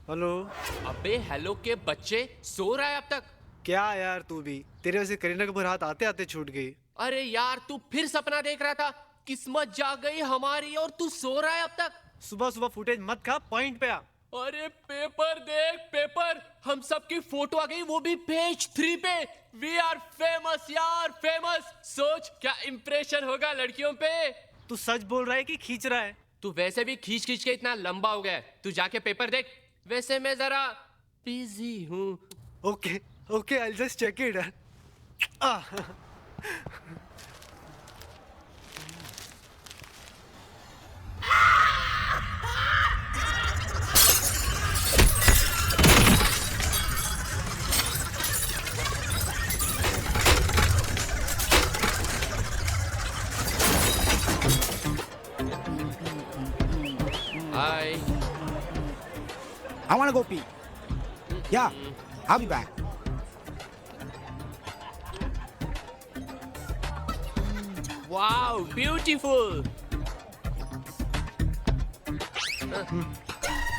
Hello. अबे hello के बच्चे, सो रहा है अब तक? क्या यार तू भी, तेरे वजह से करीना कपूर हाथ आते आते छूट गई। अरे यार तू फिर सपना देख रहा था। किस्मत जाग गई हमारी और तू सो रहा है अब तक। सुबह सुबह फुटेज मत खा, पॉइंट पे आ। अरे पेपर देख पेपर, हम सबकी फोटो आ गई, वो भी पेज 3 पे। वी आर फेमस यार, फेमस। सोच क्या इंप्रेशन होगा लड़कियों पे। तू सच बोल रहा है कि खींच रहा है? तू वैसे भी खींच खींच के इतना लंबा हो गया है। तू जाके पेपर देख। वैसे मैं जरा बिजी हूँ। Okay okay, I just check it. Hi. I want to go pee. Yeah, I'll be back. Wow beautiful.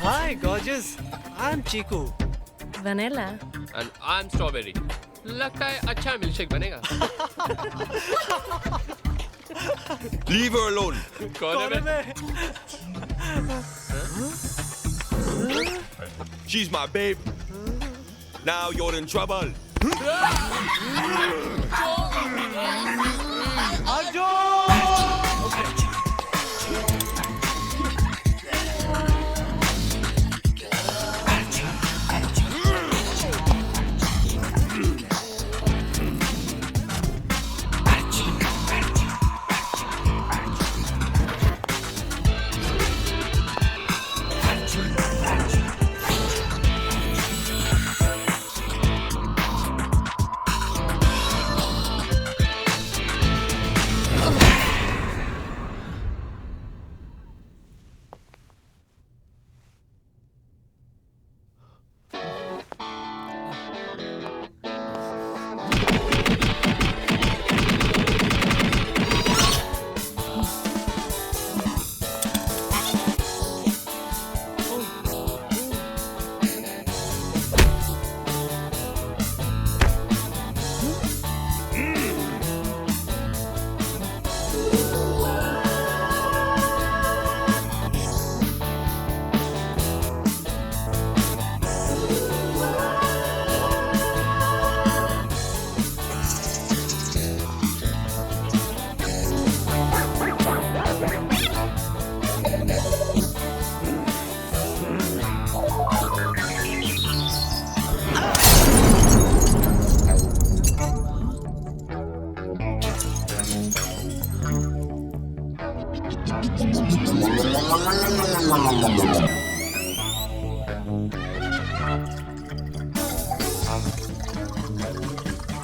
Hi gorgeous, I am Chiku. Vanilla. And I am strawberry. लगता है अच्छा मिल्कशेक बनेगा। Leave her alone. कौन है मैं? She's my babe. Now you're in trouble.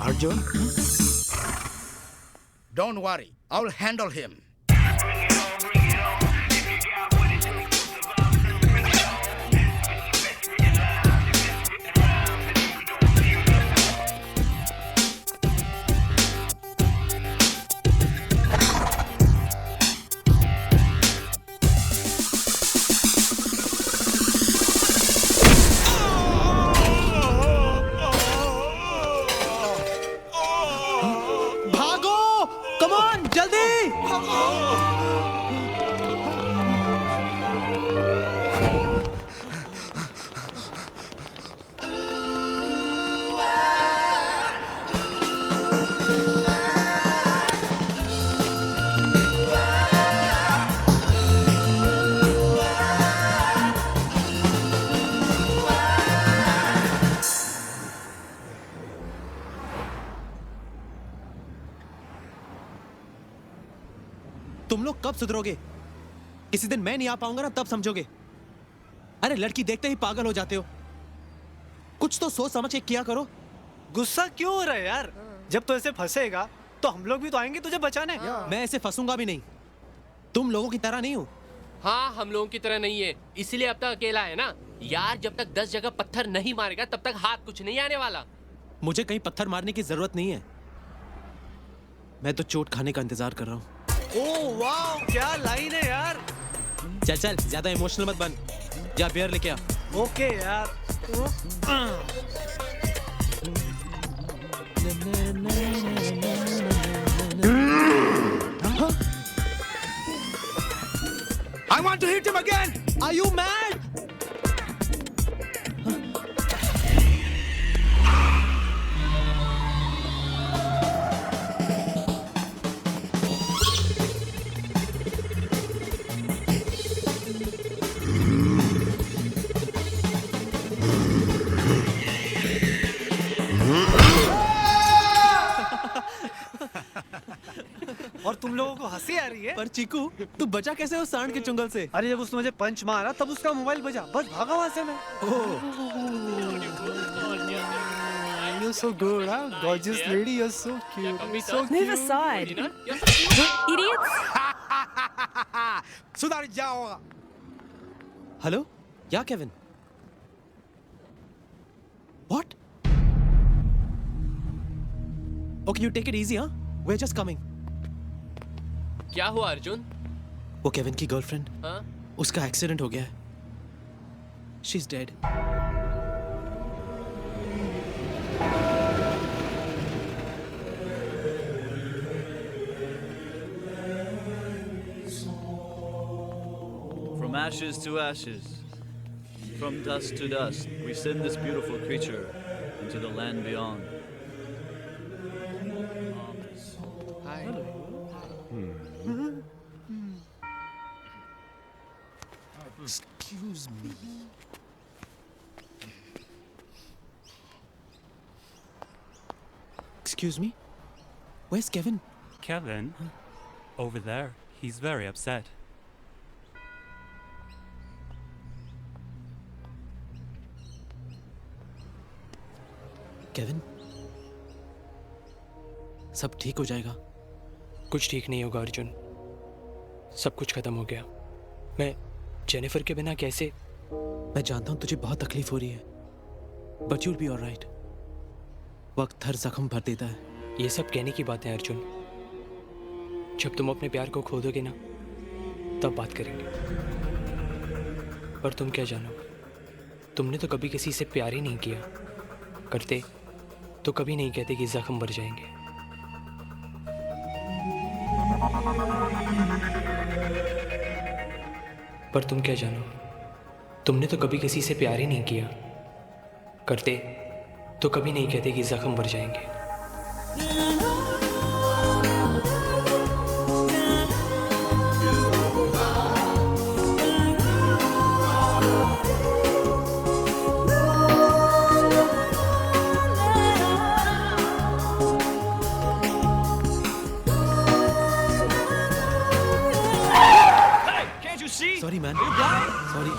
Arjun? Don't worry, I'll handle him. भागो, come on, जल्दी। तुम लोग कब सुधरोगे? किसी दिन मैं नहीं आ पाऊंगा ना, तब समझोगे। अरे लड़की देखते ही पागल हो जाते हो। कुछ तो सोच समझ के किया करो। गुस्सा क्यों हो रहा है यार? जब तो ऐसे फंसेगा तो हम लोग भी तो आएंगे तुझे बचाने। मैं ऐसे फंसूंगा भी नहीं। तुम लोगों की तरह नहीं हूं। हाँ हम लोगों की तरह नहीं है, इसलिए अब तक अकेला है ना यार। जब तक 10 जगह पत्थर नहीं मारेगा तब तक हाथ कुछ नहीं आने वाला। मुझे कहीं पत्थर मारने की जरूरत नहीं है। मैं तो चोट खाने का इंतजार कर रहा हूँ। ओह वाह, क्या लाइन है यार। चल चल, ज्यादा इमोशनल मत बन। जा बियर लेके आ। ओके यार। I want to hit him again. Are you mad? और तुम लोगों को हंसी आ रही है? पर चीकू, तू बचा कैसे उस सांड के चुंगल से? अरे जब उसने मुझे पंच मारा तब उसका मोबाइल बजा, बस भागा वहां से मैं। You're so good, huh? Gorgeous lady, you're so cute. So Move cute. aside. Idiots! सुधर जाओ. हेलो? या Kevin? What? Okay, you take it easy, huh? We're just coming. क्या हुआ अर्जुन? वो केविन की गर्लफ्रेंड, हाँ? उसका एक्सीडेंट हो गया है. She's dead. From ashes to ashes, from dust to dust, we send this beautiful creature into the land beyond. Excuse me. Excuse me? Where's Kevin? Kevin? Over there. He's very upset. Kevin, सब ठीक हो जाएगा. कुछ ठीक नहीं होगा अर्जुन. सब कुछ खत्म हो गया. मैं जेनिफर के बिना कैसे? मैं जानता हूं तुझे बहुत तकलीफ हो रही है, बट यूल बी ऑलराइट. वक्त हर जख्म भर देता है. ये सब कहने की बात है अर्जुन. जब तुम अपने प्यार को खो दोगे ना, तब बात करेंगे. पर तुम क्या जानो, तुमने तो कभी किसी से प्यार ही नहीं किया. करते तो कभी नहीं कहते कि जख्म भर जाएंगे. पर तुम क्या जानो, तुमने तो कभी किसी से प्यार ही नहीं किया. करते तो कभी नहीं कहते कि जख्म भर जाएंगे. Sorry, man. Sorry.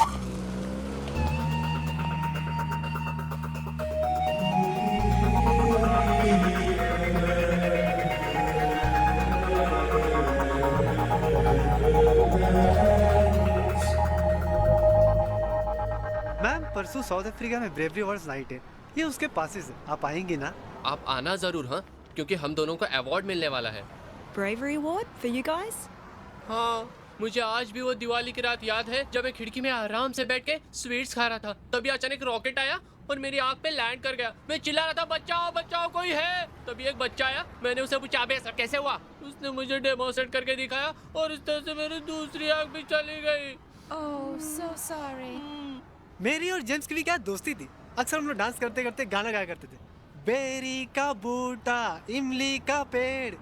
मैम, परसों साउथ अफ्रीका में ब्रेवरी अवार्ड्स नाइट है. ये उसके पासेस है. आप आएंगे ना? आप आना जरूर, हाँ, क्योंकि हम दोनों को अवार्ड मिलने वाला है. Bravery award for you guys? हाँ, मुझे आज भी वो दिवाली की रात याद है जब मैं खिड़की में आराम से बैठ के स्वीट्स खा रहा था. तभी अचानक रॉकेट आया और मेरी आंख पे लैंड कर गया. मैं चिल्ला रहा था, बचाओ बचाओ कोई है. तभी एक बच्चा आया. मैंने उसे पूछा, अबे ऐसा कैसे हुआ? उसने मुझे डेमोन्स्ट्रेट करके दिखाया और इस तरह से मेरी दूसरी आंख भी चली गई. Oh, so sorry. मेरी और जेम्स की भी क्या दोस्ती थी. अक्सर हम लोग डांस करते करते गाना गाया करते थे. बेरी का बूटा, इमली का पेड़.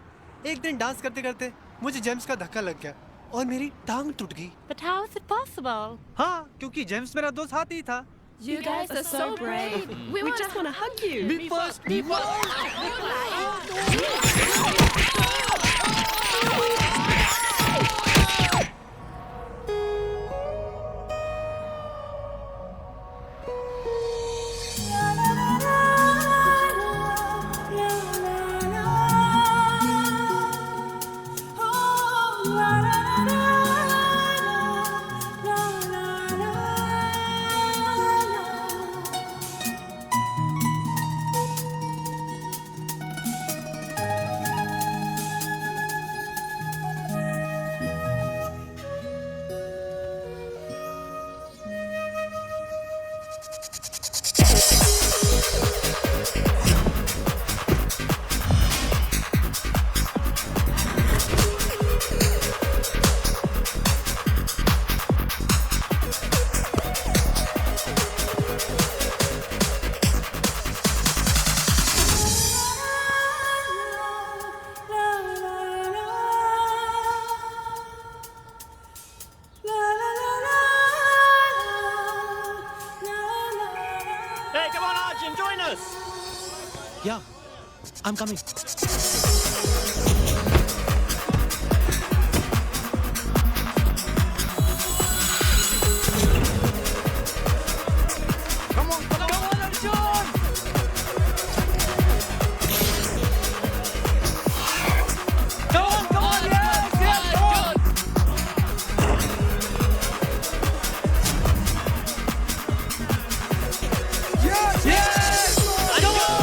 एक दिन डांस करते करते मुझे जेम्स का धक्का लग गया और मेरी टांग टूट गई. But how is it possible? हाँ, क्योंकि जेम्स मेरा दोस्त हाथी था. You guys are so brave. We just want to hug you. Me first, me first. come on, Arjun, join us. Yeah, I'm coming. Come on, Arjun! Come on, yes, come on! Yes, yes! Come on!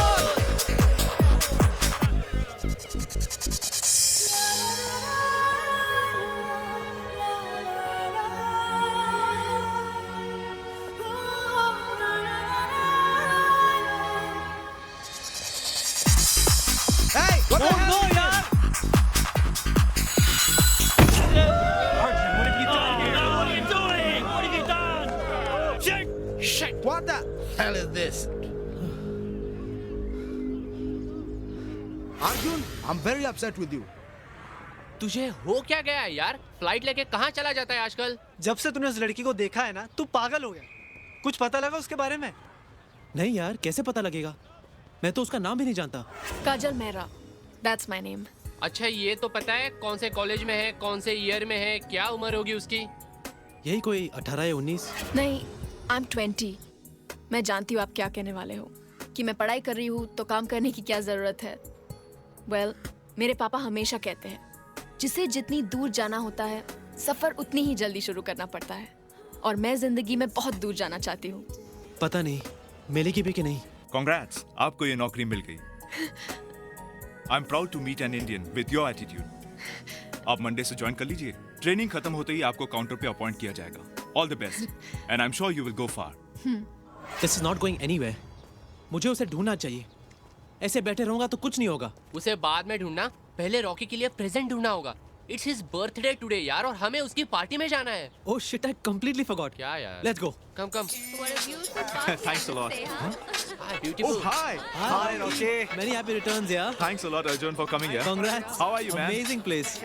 Hey, what the hell? No, yaar. Arjun, what have you done here? What are you doing? What have you done? Shit! Shit! What the hell is this? Arjun, I'm very upset with you. तुझे हो क्या गया है यार? Flight लेके कहाँ चला जाता है आजकल? जब से तूने उस लड़की को देखा है ना, तू पागल हो गया। कुछ पता लगा उसके बारे में? नहीं यार, कैसे पता लगेगा? मैं तो उसका नाम भी नहीं जानता। Kajal Mehra. That's my name. अच्छा ये तो पता है कौन से कॉलेज में है, कौन से ईयर में है, क्या उम्र होगी उसकी? यही कोई 18 या 19। नहीं, I'm 20. मैं जानती हूँ आप क्या कहने वाले हो कि मैं पढ़ाई कर रही हूँ तो काम करने की क्या जरूरत है। Well, मेरे पापा हमेशा कहते हैं जिसे जितनी दूर जाना होता है सफर उतनी ही जल्दी शुरू करना पड़ता है और मैं जिंदगी में बहुत दूर जाना चाहती हूँ। पता नहीं मिलेगी भी कि नहीं। Congrats, आपको ये नौकरी मिल गई। I'm proud to meet an Indian with your attitude. आप मंडे से ज्वाइन कर लीजिए। ट्रेनिंग खत्म होते ही आपको काउंटर पे अपॉइंट किया जाएगा। All the best, and I'm sure you will go far. This is not going anywhere. मुझे उसे ढूंढना चाहिए। ऐसे बैठे रहूंगा तो कुछ नहीं होगा। उसे बाद में ढूंढना, पहले रॉकी के लिए प्रेजेंट ढूंढना होगा। इट्स हिज बर्थडे टुडे यार और हमें उसकी पार्टी में जाना है। Oh shit, I completely forgot. क्या यार? Let's go. Come come. Thanks a lot. Beautiful. Oh, hi. Hi, Rocky. Many happy returns, yeah. Thanks a lot, Arjun, for coming here. Congrats. How are you, man? Amazing place.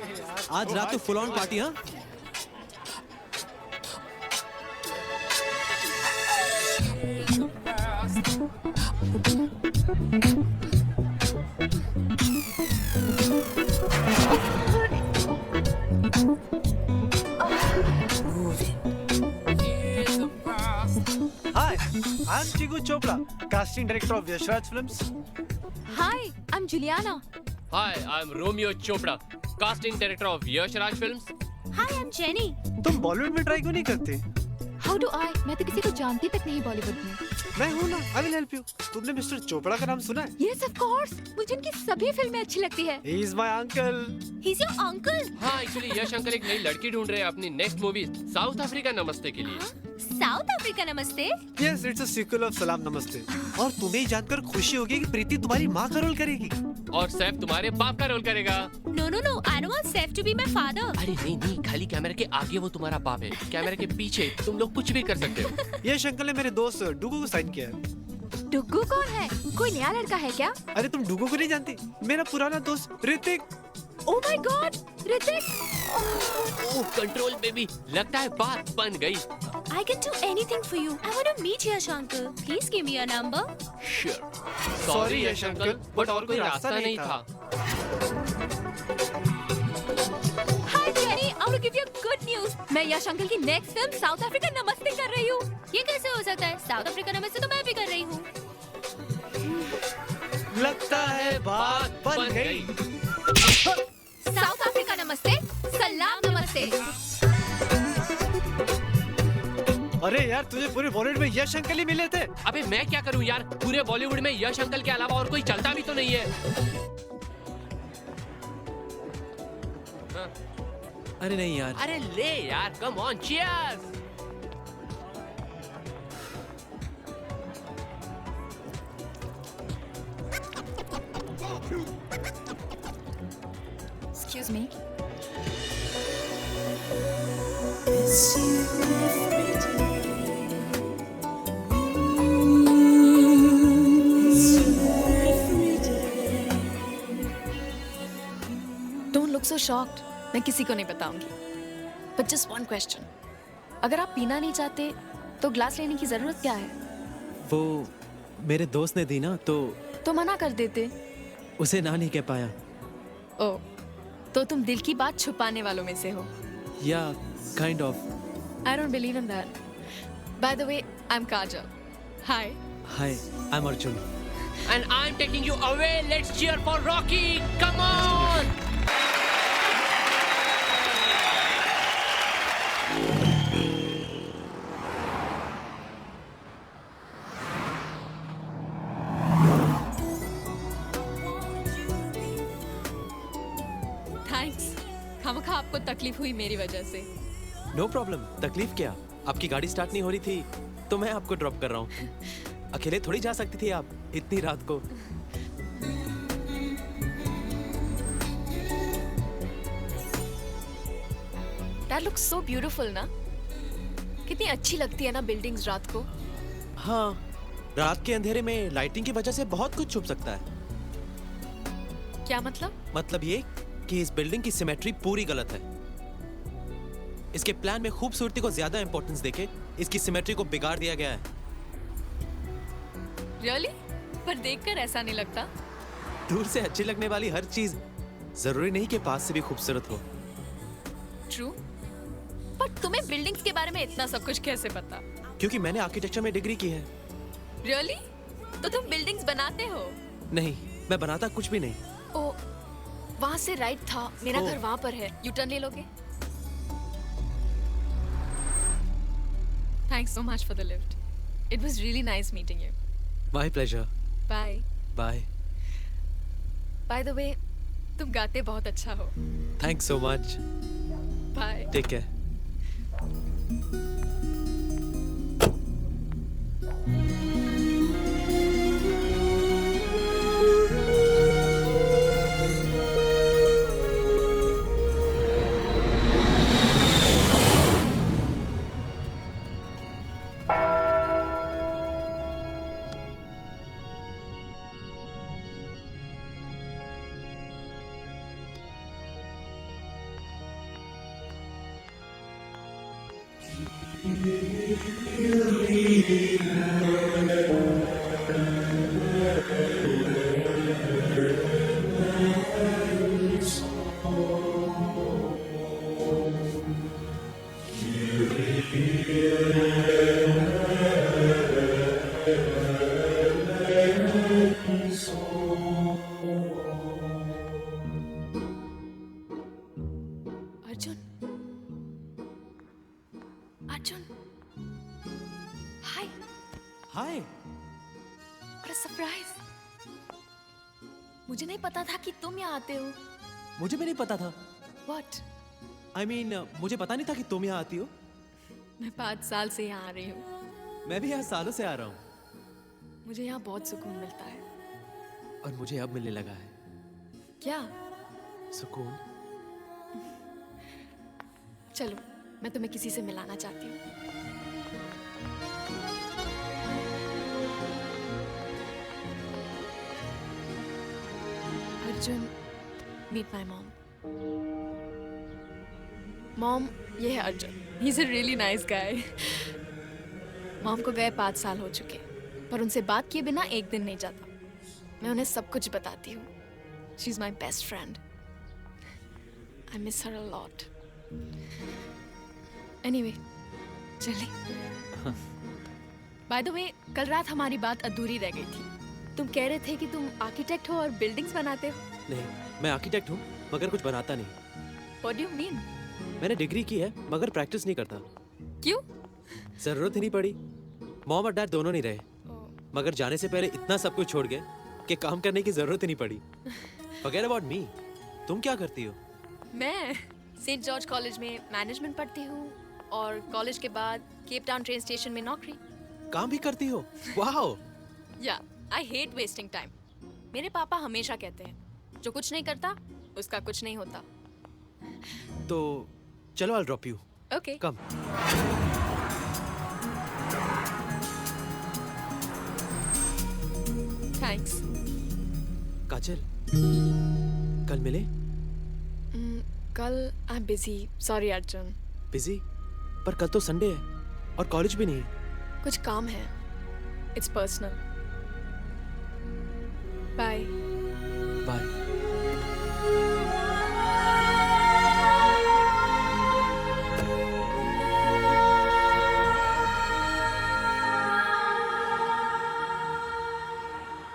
आज रात तो full on party, हाँ? Hi, I'm Chigu Chopra, casting director of Yashraj Films. Hi, I'm Juliana. Hi, I am Romeo Chopra, casting director of Yash Raj films. Hi, I'm Jenny. तुम बॉलीवुड में try क्यों नहीं करते? How do I? मैं तो किसी को जानती तक नहीं बॉलीवुड में। मैं हूँ ना, I will help you. तुमने मिस्टर चोपड़ा का नाम सुना है? Yes, of course. मुझे उनकी सभी फिल्में अच्छी लगती है। He is my uncle. He's your uncle. हाँ, एक्चुअली यश अंकल एक नई लड़की ढूंढ रहे हैं अपनी नेक्स्ट मूवी साउथ अफ्रीका नमस्ते के लिए। साउथ अफ्रीका नमस्ते। Yes, it's a sequel of सलाम नमस्ते. और तुम्हें ये जानकर खुशी होगी कि प्रीति तुम्हारी माँ का रोल करेगी। और सैफ तुम्हारे बाप का रोल करेगा। No, no, no. I don't want Seth to be my father. अरे नहीं नहीं, खाली कैमरे के आगे वो तुम्हारा बाप है, कैमरे के पीछे तुम लोग कुछ भी कर सकते हो। यश अंकल ने मेरे दोस्त डुगू को साइन किया है। डुग्गू कौन है? कोई नया लड़का है क्या? अरे तुम डुगू को नहीं जानती? मेरा पुराना दोस्त Hrithik. Oh my God, Hrithik! Oh control baby, लगता है बात बन गई। I can do anything for you. I want to meet Yash uncle. Please give me your number. Sure. Sorry Yash uncle, but और कोई रास्ता नहीं था। Hi Jenny, I want to give you good news. मैं यश uncle की next film south Africa नमस्ते कर रही हूँ। ये कैसे हो सकता है? साउथ अफ्रीका नमस्ते तो मैं भी कर रही हूँ। लगता है बात बन गई। साउथ अफ्रीका नमस्ते, सलाम नमस्ते। अरे यार तुझे पूरे बॉलीवुड में यश अंकल ही मिले थे। अबे मैं क्या करूं यार, पूरे बॉलीवुड में यश अंकल के अलावा और कोई चलता भी तो नहीं है। अरे नहीं यार। अरे ले यार, come on, cheers. Excuse me. Don't look so shocked. मैं किसी को नहीं बताऊंगी. But just one question. अगर आप पीना नहीं चाहते, तो ग्लास लेने की जरूरत क्या है? वो मेरे दोस्त ने दी ना, तो मना कर देते। उसे ना नहीं कह पाया। ओ, तो तुम दिल की बात छुपाने वालों में से हो। या kind of. I don't believe in that. By the way, I'm Kajal. Hi. Hi, I'm Arjun. And I'm taking you away. Let's cheer for Rocky. Come on. Thanks. खामखा आपको तकलीफ हुई मेरी वजह से। No problem. तकलीफ क्या? आपकी गाड़ी स्टार्ट नहीं हो रही थी तो मैं आपको ड्रॉप कर रहा हूँ। अकेले थोड़ी जा सकती थी आप इतनी रात को। That looks so beautiful ना? कितनी अच्छी लगती है ना बिल्डिंग्स रात को। हाँ, रात के अंधेरे में लाइटिंग की वजह से बहुत कुछ छुप सकता है। क्या मतलब? मतलब ये कि इस बिल्डिंग की सिमेट्री पूरी गलत है। इसके प्लान में खूबसूरती को ज्यादा इंपॉर्टेंस देके इसकी सिमेट्री को बिगाड़ दिया गया है। Really? पर देखकर ऐसा नहीं लगता। दूर से अच्छी लगने वाली हर चीज जरूरी नहीं कि पास से भी खूबसूरत हो। True? पर तुम्हें बिल्डिंग्स के बारे में इतना सब कुछ कैसे पता? क्योंकि मैंने आर्किटेक्चर में डिग्री की है। Really? तो तुम बिल्डिंग्स बनाते हो? नहीं, मैं बनाता कुछ भी नहीं। ओ, वहाँ से राइट था। मेरा ओ। घर वहाँ पर है। यू टर्न ले लोगे? Thanks so much for the lift. It was really nice meeting you. My pleasure. Bye. Bye. By the way, तुम गाते बहुत अच्छा हो। Thanks so much. Bye. Take care. Arjun, Arjun, hi, Hi. What a surprise. मुझे नहीं पता था कि तुम यहाँ आते हो। मुझे भी नहीं पता था। व्हाट? I mean, मुझे पता नहीं था कि तुम यहाँ आती हो। मैं 5 साल से यहाँ आ रही हूँ। मैं भी यहाँ सालों से आ रहा हूँ। मुझे यहाँ बहुत सुकून मिलता है। और मुझे अब मिलने लगा है क्या? सुकून। चलो, मैं तुम्हें किसी से मिलाना चाहती हूँ। Arjun, meet my mom. Mom, ये है Arjun. He is a really nice guy. Mom को गए 5 साल हो चुके, पर उनसे बात किए बिना एक दिन नहीं जाता। मैं उन्हें सब कुछ बताती हूँ। She is my best friend. I miss her a lot. Anyway, चलिए। बाय द वे, कल रात हमारी बात अधूरी रह गई थी। तुम कह रहे थे कि तुम आर्किटेक्ट हो और बिल्डिंग्स बनाते हो। नहीं, मैं आर्किटेक्ट हूँ मगर कुछ बनाता नहीं। What do you mean? मैंने डिग्री की है मगर प्रैक्टिस नहीं करता। क्यों? जरूरत ही नहीं पड़ी। मॉम और डैड दोनों नहीं रहे, मगर जाने से पहले इतना सब कुछ छोड़ गए कि काम करने की जरूरत ही नहीं पड़ी। Forget about me. तुम क्या करती हो? मैं सेंट जॉर्ज कॉलेज में मैनेजमेंट पढ़ती हूँ और कॉलेज के बाद केप टाउन ट्रेन स्टेशन में नौकरी। काम भी करती हो? वाओ! या, आई हेट वेस्टिंग टाइम। मेरे पापा हमेशा कहते हैं, जो कुछ नहीं करता उसका कुछ नहीं होता। तो चलो, I'll drop you. Okay. Come. Thanks. Kajal, कल मिले? कल I am busy. Sorry Arjun. Busy? पर कल तो संडे है और कॉलेज भी नहीं है। कुछ काम है। It's personal. बाय। बाय।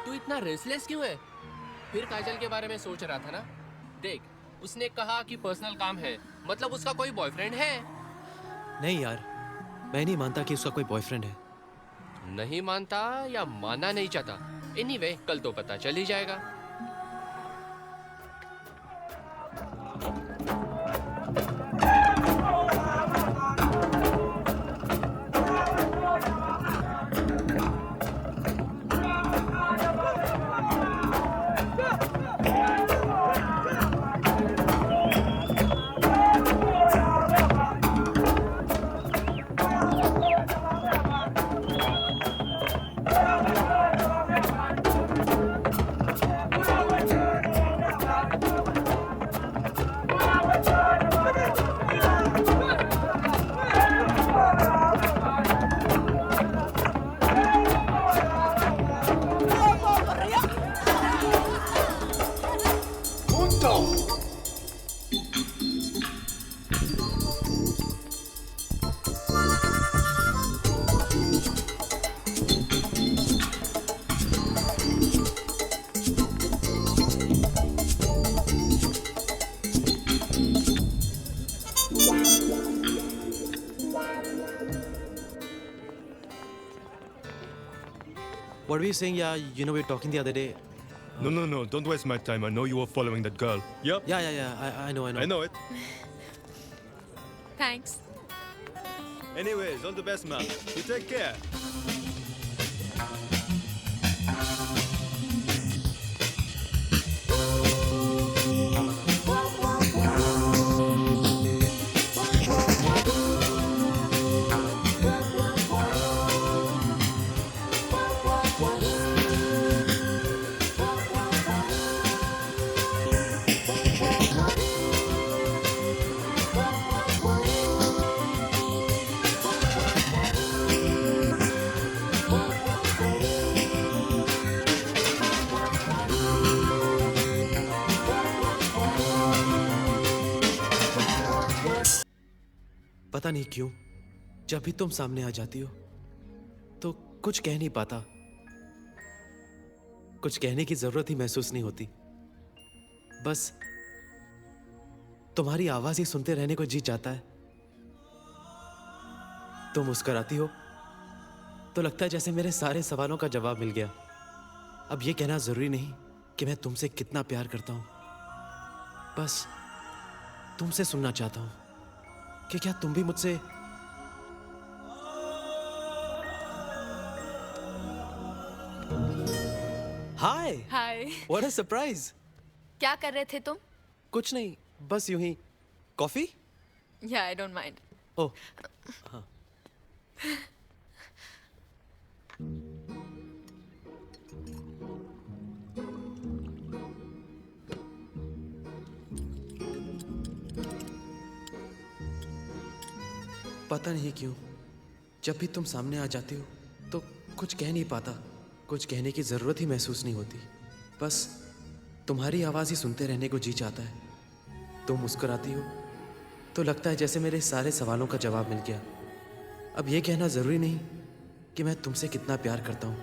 तू इतना रेस्टलेस क्यों है? फिर काजल के बारे में सोच रहा था ना? देख, उसने कहा कि पर्सनल काम है, मतलब उसका कोई बॉयफ्रेंड है। नहीं यार, मैं नहीं मानता कि उसका कोई बॉयफ्रेंड है। नहीं मानता या मानना नहीं चाहता? एनीवे, कल तो पता चल ही जाएगा। What were you saying? Yeah, you know we were talking the other day. No, don't waste my time. I know you were following that girl. Yep. Yeah. I know. I know it. Thanks. Anyways, all the best, man. You take care. पता नहीं क्यों जब भी तुम सामने आ जाती हो तो कुछ कह नहीं पाता, कुछ कहने की जरूरत ही महसूस नहीं होती। बस तुम्हारी आवाज ही सुनते रहने को जी चाहता है। तुम मुस्कुराती हो तो लगता है जैसे मेरे सारे सवालों का जवाब मिल गया। अब ये कहना जरूरी नहीं कि मैं तुमसे कितना प्यार करता हूं, बस तुमसे सुनना चाहता हूं कि क्या तुम भी मुझसे हाय। हाय। What a surprise. क्या कर रहे थे तुम? कुछ नहीं, बस यूं ही। कॉफी? या आई डोंट माइंड। ओह हाँ। पता नहीं क्यों जब भी तुम सामने आ जाती हो तो कुछ कह नहीं पाता, कुछ कहने की जरूरत ही महसूस नहीं होती। बस तुम्हारी आवाज ही सुनते रहने को जी चाहता है। तुम मुस्कुराती हो तो लगता है जैसे मेरे सारे सवालों का जवाब मिल गया। अब ये कहना जरूरी नहीं कि मैं तुमसे कितना प्यार करता हूँ,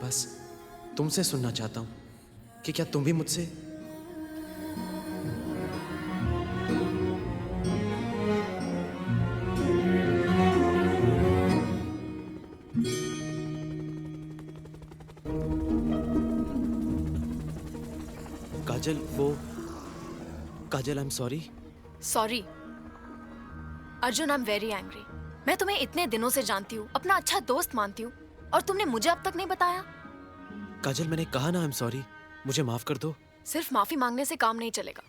बस तुमसे सुनना चाहता हूँ कि क्या तुम भी मुझसे Kajal I am sorry. Sorry Arjun, I am very angry. मैं तुम्हें इतने दिनों से जानती हूँ, अपना अच्छा दोस्त मानती हूँ, और तुमने मुझे अब तक नहीं बताया। काजल मैंने कहा ना आई एम सॉरी, मुझे माफ कर दो। सिर्फ माफी मांगने से काम नहीं चलेगा।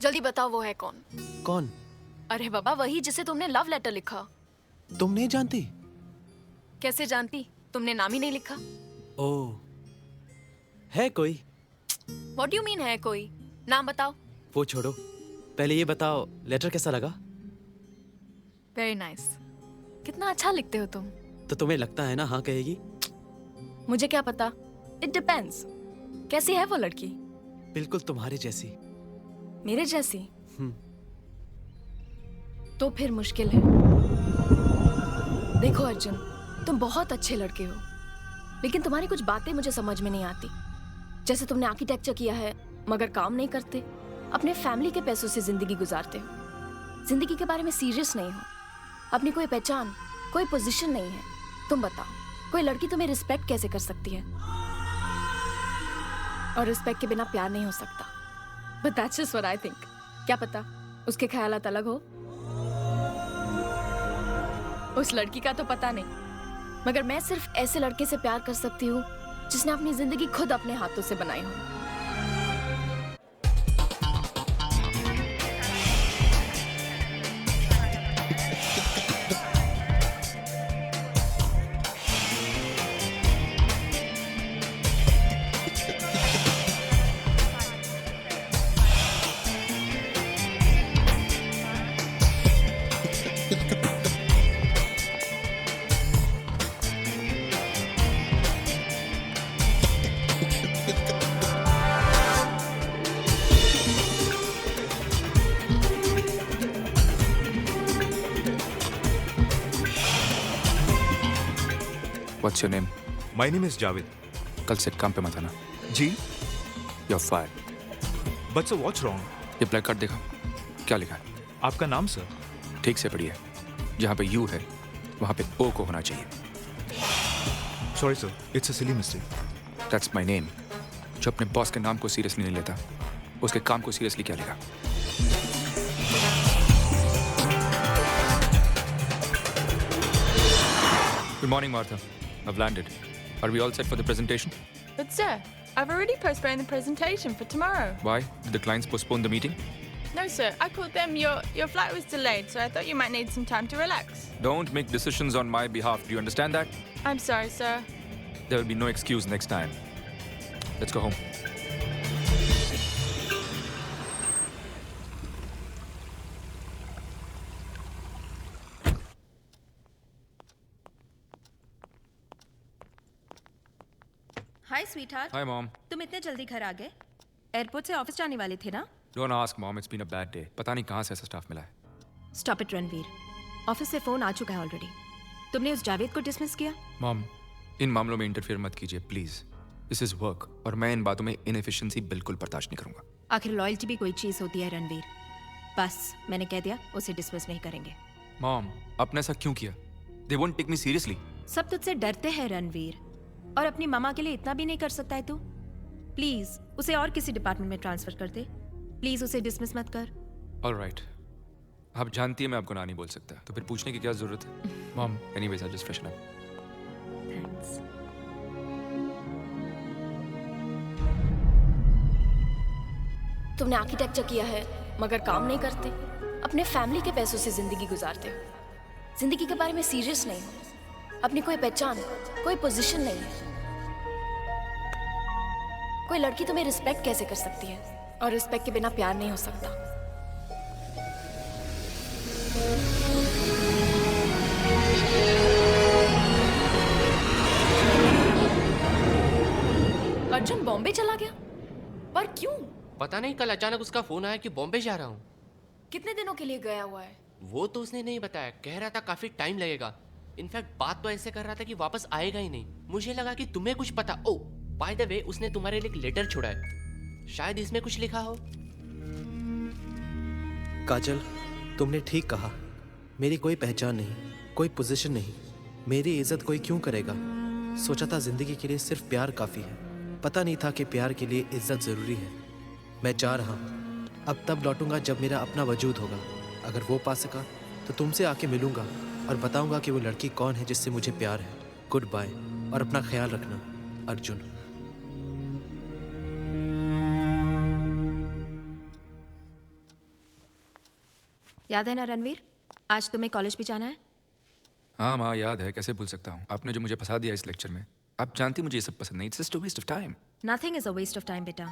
जल्दी बताओ वो है कौन? कौन? अरे बाबा, वही जिसे तुमने लव लेटर लिखा। तुम नहीं जानती? कैसे जानती? तुमने नाम ही नहीं लिखा। ओह, है कोई? व्हाट डू यू मीन है कोई? नाम बताओ। वो छोड़ो, पहले ये बताओ लेटर कैसा लगा? Very nice. कितना अच्छा लिखते हो तुम। तो तुम्हें लगता है ना हाँ कहेगी? मुझे क्या पता, इट डिपेंड्स। कैसी है वो लड़की? बिल्कुल तुम्हारे जैसी। मेरे जैसी? तो फिर मुश्किल है। देखो अर्जुन, तुम बहुत अच्छे लड़के हो, लेकिन तुम्हारी कुछ बातें मुझे समझ में नहीं आती। जैसे तुमने आर्किटेक्चर किया है मगर काम नहीं करते, अपने फैमिली के पैसों से जिंदगी गुजारते हो, जिंदगी के बारे में सीरियस नहीं हो, अपनी कोई पहचान, कोई पोजीशन नहीं है। तुम बताओ, कोई लड़की तुम्हें रिस्पेक्ट कैसे कर सकती है? और रिस्पेक्ट के बिना प्यार नहीं हो सकता। But that's just what I think. क्या पता उसके ख्यालात अलग हो। उस लड़की का तो पता नहीं, मगर मैं सिर्फ ऐसे लड़के से प्यार कर सकती हूँ जिसने अपनी जिंदगी खुद अपने हाथों से बनाई हो। What's your name? My name is Javed. कल से काम पे मत आना। जी? You're fired. But sir, what's wrong? ये ब्लैक कार्ड देखा? क्या लिखा है? आपका नाम सर? ठीक से पढ़िए। जहाँ पे यू है, वहाँ पे ओ को होना चाहिए। Sorry sir, it's a silly mistake. That's my name. जो अपने बॉस के नाम को सीरियसली नहीं लेता, उसके काम को सीरियसली क्या लेगा? Good morning, Martha. I've landed. Are we all set for the presentation? But sir, I've already postponed the presentation for tomorrow. Why? Did the clients postpone the meeting? No sir, I called them. Your flight was delayed, so I thought you might need some time to relax. Don't make decisions on my behalf. Do you understand that? I'm sorry, sir. There will be no excuse next time. Let's go home. Hi sweetheart. Hi, Mom. तुम इतने जल्दी घर आ गए? Airport से office जाने वाले थे ना? Don't ask, Mom. It's been a bad day. पता नहीं कहाँ से ऐसा स्टाफ मिला है। स्टॉप इट रणवीर, ऑफिस से फोन आ चुका है ऑलरेडी। तुमने उस जावेद को डिसमिस किया? Mom, इन मामलों में इंटरफेयर मत कीजिए प्लीज। दिस इज वर्क और मैं इन बातों में इनएफिशिएंसी बिल्कुल बर्दाश्त नहीं करूंगा। आखिर लॉयल्टी भी कोई चीज होती है रणवीर। बस मैंने कह दिया, उसे डिसमिस नहीं करेंगे। Mom, आपने ऐसा क्यों किया? They won't take me seriously. सब तुझसे डरते हैं रणवीर, और अपनी मामा के लिए इतना भी नहीं कर सकता है तू? प्लीज उसे और किसी डिपार्टमेंट में ट्रांसफर कर दे। प्लीज उसे डिसमिस मत कर। All right. आप जानती है मैं आपको ना नहीं बोल सकता, तो फिर पूछने की क्या जरूरत है? Mom, anyways, I'll just freshen up. Thanks. तुमने आर्किटेक्चर किया है मगर काम नहीं करते, अपने फैमिली के पैसों से जिंदगी गुजारते हो, जिंदगी के बारे में सीरियस नहीं हो, अपनी कोई पहचान, कोई पोजीशन नहीं है। कोई लड़की तुम्हें रिस्पेक्ट कैसे कर सकती है? और रिस्पेक्ट के बिना प्यार नहीं हो सकता। अर्जुन बॉम्बे चला गया, पर क्यों? पता नहीं, कल अचानक उसका फोन आया कि बॉम्बे जा रहा हूँ। कितने दिनों के लिए गया हुआ है? वो तो उसने नहीं बताया, कह रहा था काफी टाइम लगेगा। इनफैक्ट बात तो ऐसे कर रहा था कि वापस आएगा ही नहीं। मुझे लगा कि तुम्हें कुछ पता। ओ बाय द वे, उसने तुम्हारे लिए एक लेटर छोड़ा है, शायद इसमें कुछ लिखा हो। काजल, तुमने ठीक कहा। मेरी कोई पहचान नहीं, कोई पोजीशन नहीं, मेरी इज्जत कोई क्यों करेगा? सोचा था जिंदगी के लिए सिर्फ प्यार काफ़ी है, पता नहीं था कि प्यार के लिए इज्जत ज़रूरी है। मैं जा रहा हूँ, अब तब लौटूंगा जब मेरा अपना वजूद होगा। अगर वो पा सका तो तुमसे आके मिलूंगा और बताऊंगा कि वो लड़की कौन है जिससे मुझे प्यार है। गुड बाय और अपना ख्याल रखना, अर्जुन। याद है ना रणवीर, आज तुम्हें कॉलेज भी जाना है? हाँ माँ, याद है, कैसे भूल सकता हूँ। आपने जो मुझे फंसा दिया इस लेक्चर में, आप जानती मुझे ये सब पसंद नहीं। It's just a waste of time. Nothing is a waste of time बेटा।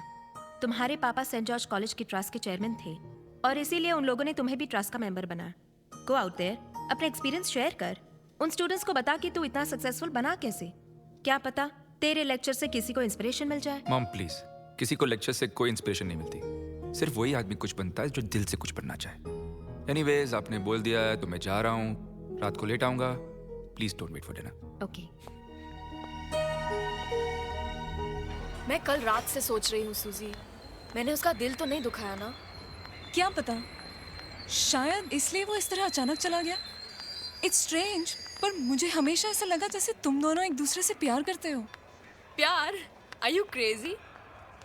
तुम्हारे पापा सेंट जॉर्ज कॉलेज के ट्रस्ट के चेयरमैन थे और इसीलिए उन लोगों ने तुम्हें भी ट्रस्ट का मेंबर बनाया। गो आउट देयर, अपना एक्सपीरियंस शेयर कर। उन स्टूडेंट्स को बता कि तू इतना सक्सेसफुल बना कैसे। क्या पता तेरे लेक्चर से किसी को इंस्पिरेशन मिल जाए। मॉम प्लीज, किसी को लेक्चर से कोई इंस्पिरेशन नहीं मिलती। सिर्फ वही आदमी कुछ बनता है जो दिल से कुछ बनना चाहे। एनीवेज, आपने बोल दिया है तो मैं जा रहा हूँ। रात को लेट आऊंगा। Please don't wait for dinner. Okay. मैं कल रात से सोच रही हूँ सूजी, मैंने उसका दिल तो नहीं दुखाया ना? क्या पता, शायद इसलिए वो इस तरह अचानक चला गया। इट्स स्ट्रेंज, पर मुझे हमेशा ऐसा लगा जैसे तुम दोनों एक दूसरे से प्यार करते हो। प्यार? Are you crazy?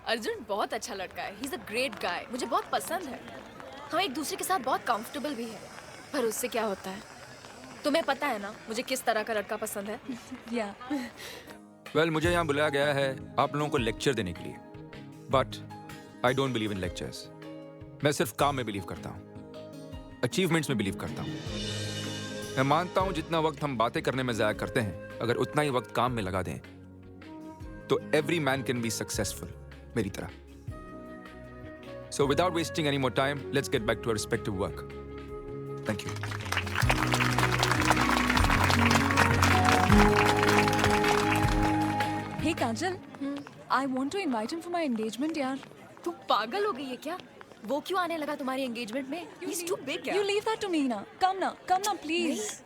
अर्जुन बहुत अच्छा लड़का है, ही इज अ ग्रेट गाय, मुझे बहुत पसंद है। हम एक दूसरे के साथ बहुत कंफर्टेबल भी है। पर उससे क्या होता है, तुम्हें पता है ना मुझे किस तरह का लड़का पसंद है? या वेल, मुझे यहाँ बुलाया गया है आप लोगों को लेक्चर देने के लिए, but I don't believe in lectures. मैं सिर्फ काम में बिलीव करता हूँ, अचीवमेंट्स में बिलीव करता हूँ। मैं मानता हूँ जितना वक्त हम बातें करने में ज़ाया करते हैं, अगर उतना ही वक्त काम में लगा दें तो every man can be successful, मेरी तरह। So without wasting any more time, let's get back to our respective work. Thank you. Hey Kajal, I want to invite him for my engagement. यार तू पागल हो गई है क्या? वो क्यों आने लगा तुम्हारी एंगेजमेंट में? He's too big, You leave that to me ना। Come ना, please.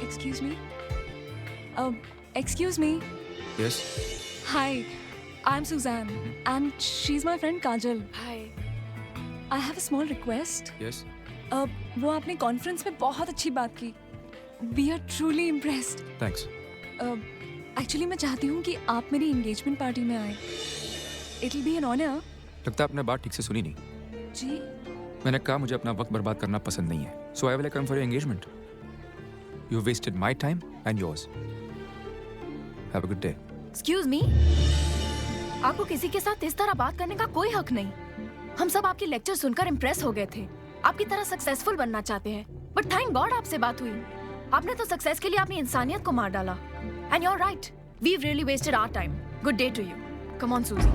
Excuse me. Excuse me. Yes. Hi, I'm Suzanne, and she's my friend Kajal. Hi. I have a small request. Yes. वो आपने conference में बहुत अच्छी बात की। We are truly impressed. Thanks. Actually मैं चाहती हूँ कि आप मेरी एंगेजमेंट पार्टी में आए। It'll be an honor. लगता है आपने बात ठीक से सुनी नहीं। जी। मैंने कहा मुझे अपना वक्त बर्बाद करना पसंद नहीं है। So I will come for your engagement. You wasted my time and yours. Have a good day. Excuse me? आपको किसी के साथ इस तरह बात करने का कोई हक नहीं। हम सब आपकी लेक्चर सुनकर इम्प्रेस हो गए थे। आपकी तरह सक्सेसफुल बनना चाहते हैं। बट थैंक गॉड आपसे बात हुई। आपने तो सक्सेस के लिए अपनी इंसानियत को मार डाला। And you're right. We've really wasted our time. Good day to you. Come on, Susie.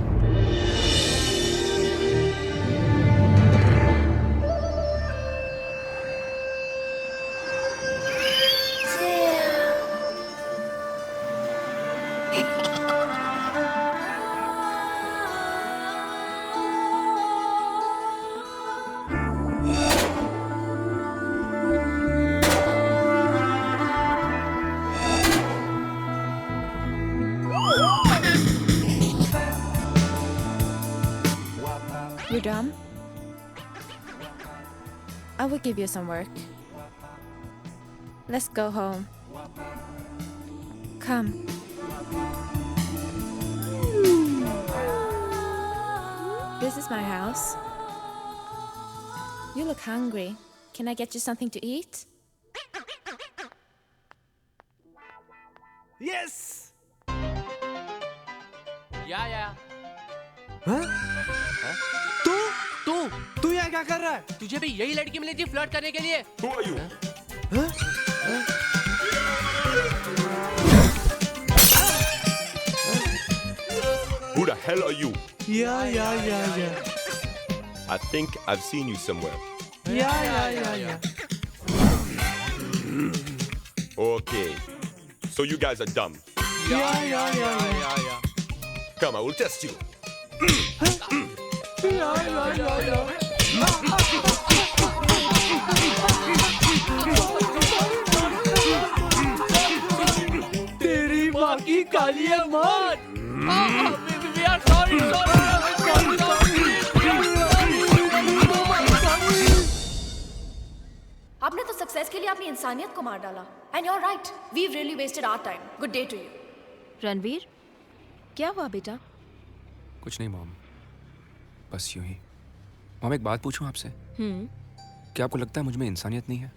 You done? I will give you some work. Let's go home. Come. This is my house. You look hungry. Can I get you something to eat? Yes! या हाँ? तू यहाँ क्या कर रहा है? तुझे भी यही लड़की मिली थी फ्लर्ट करने के लिए? Who are you? हाँ? Who the hell are you? Yeah. I think I've seen you somewhere. Yeah. Okay. So you guys are dumb. Yeah. Come, I will test you. तेरी माँ की काली माँ। We are sorry. आपने तो success के लिए अपनी इंसानियत को मार डाला। And you're right. We've really wasted our time. Good day to you. Ranveer, क्या हुआ बेटा? कुछ नहीं मॉम, बस यूं ही। मॉम, एक बात पूछूं आपसे? क्या आपको लगता है मुझ में इंसानियत नहीं है?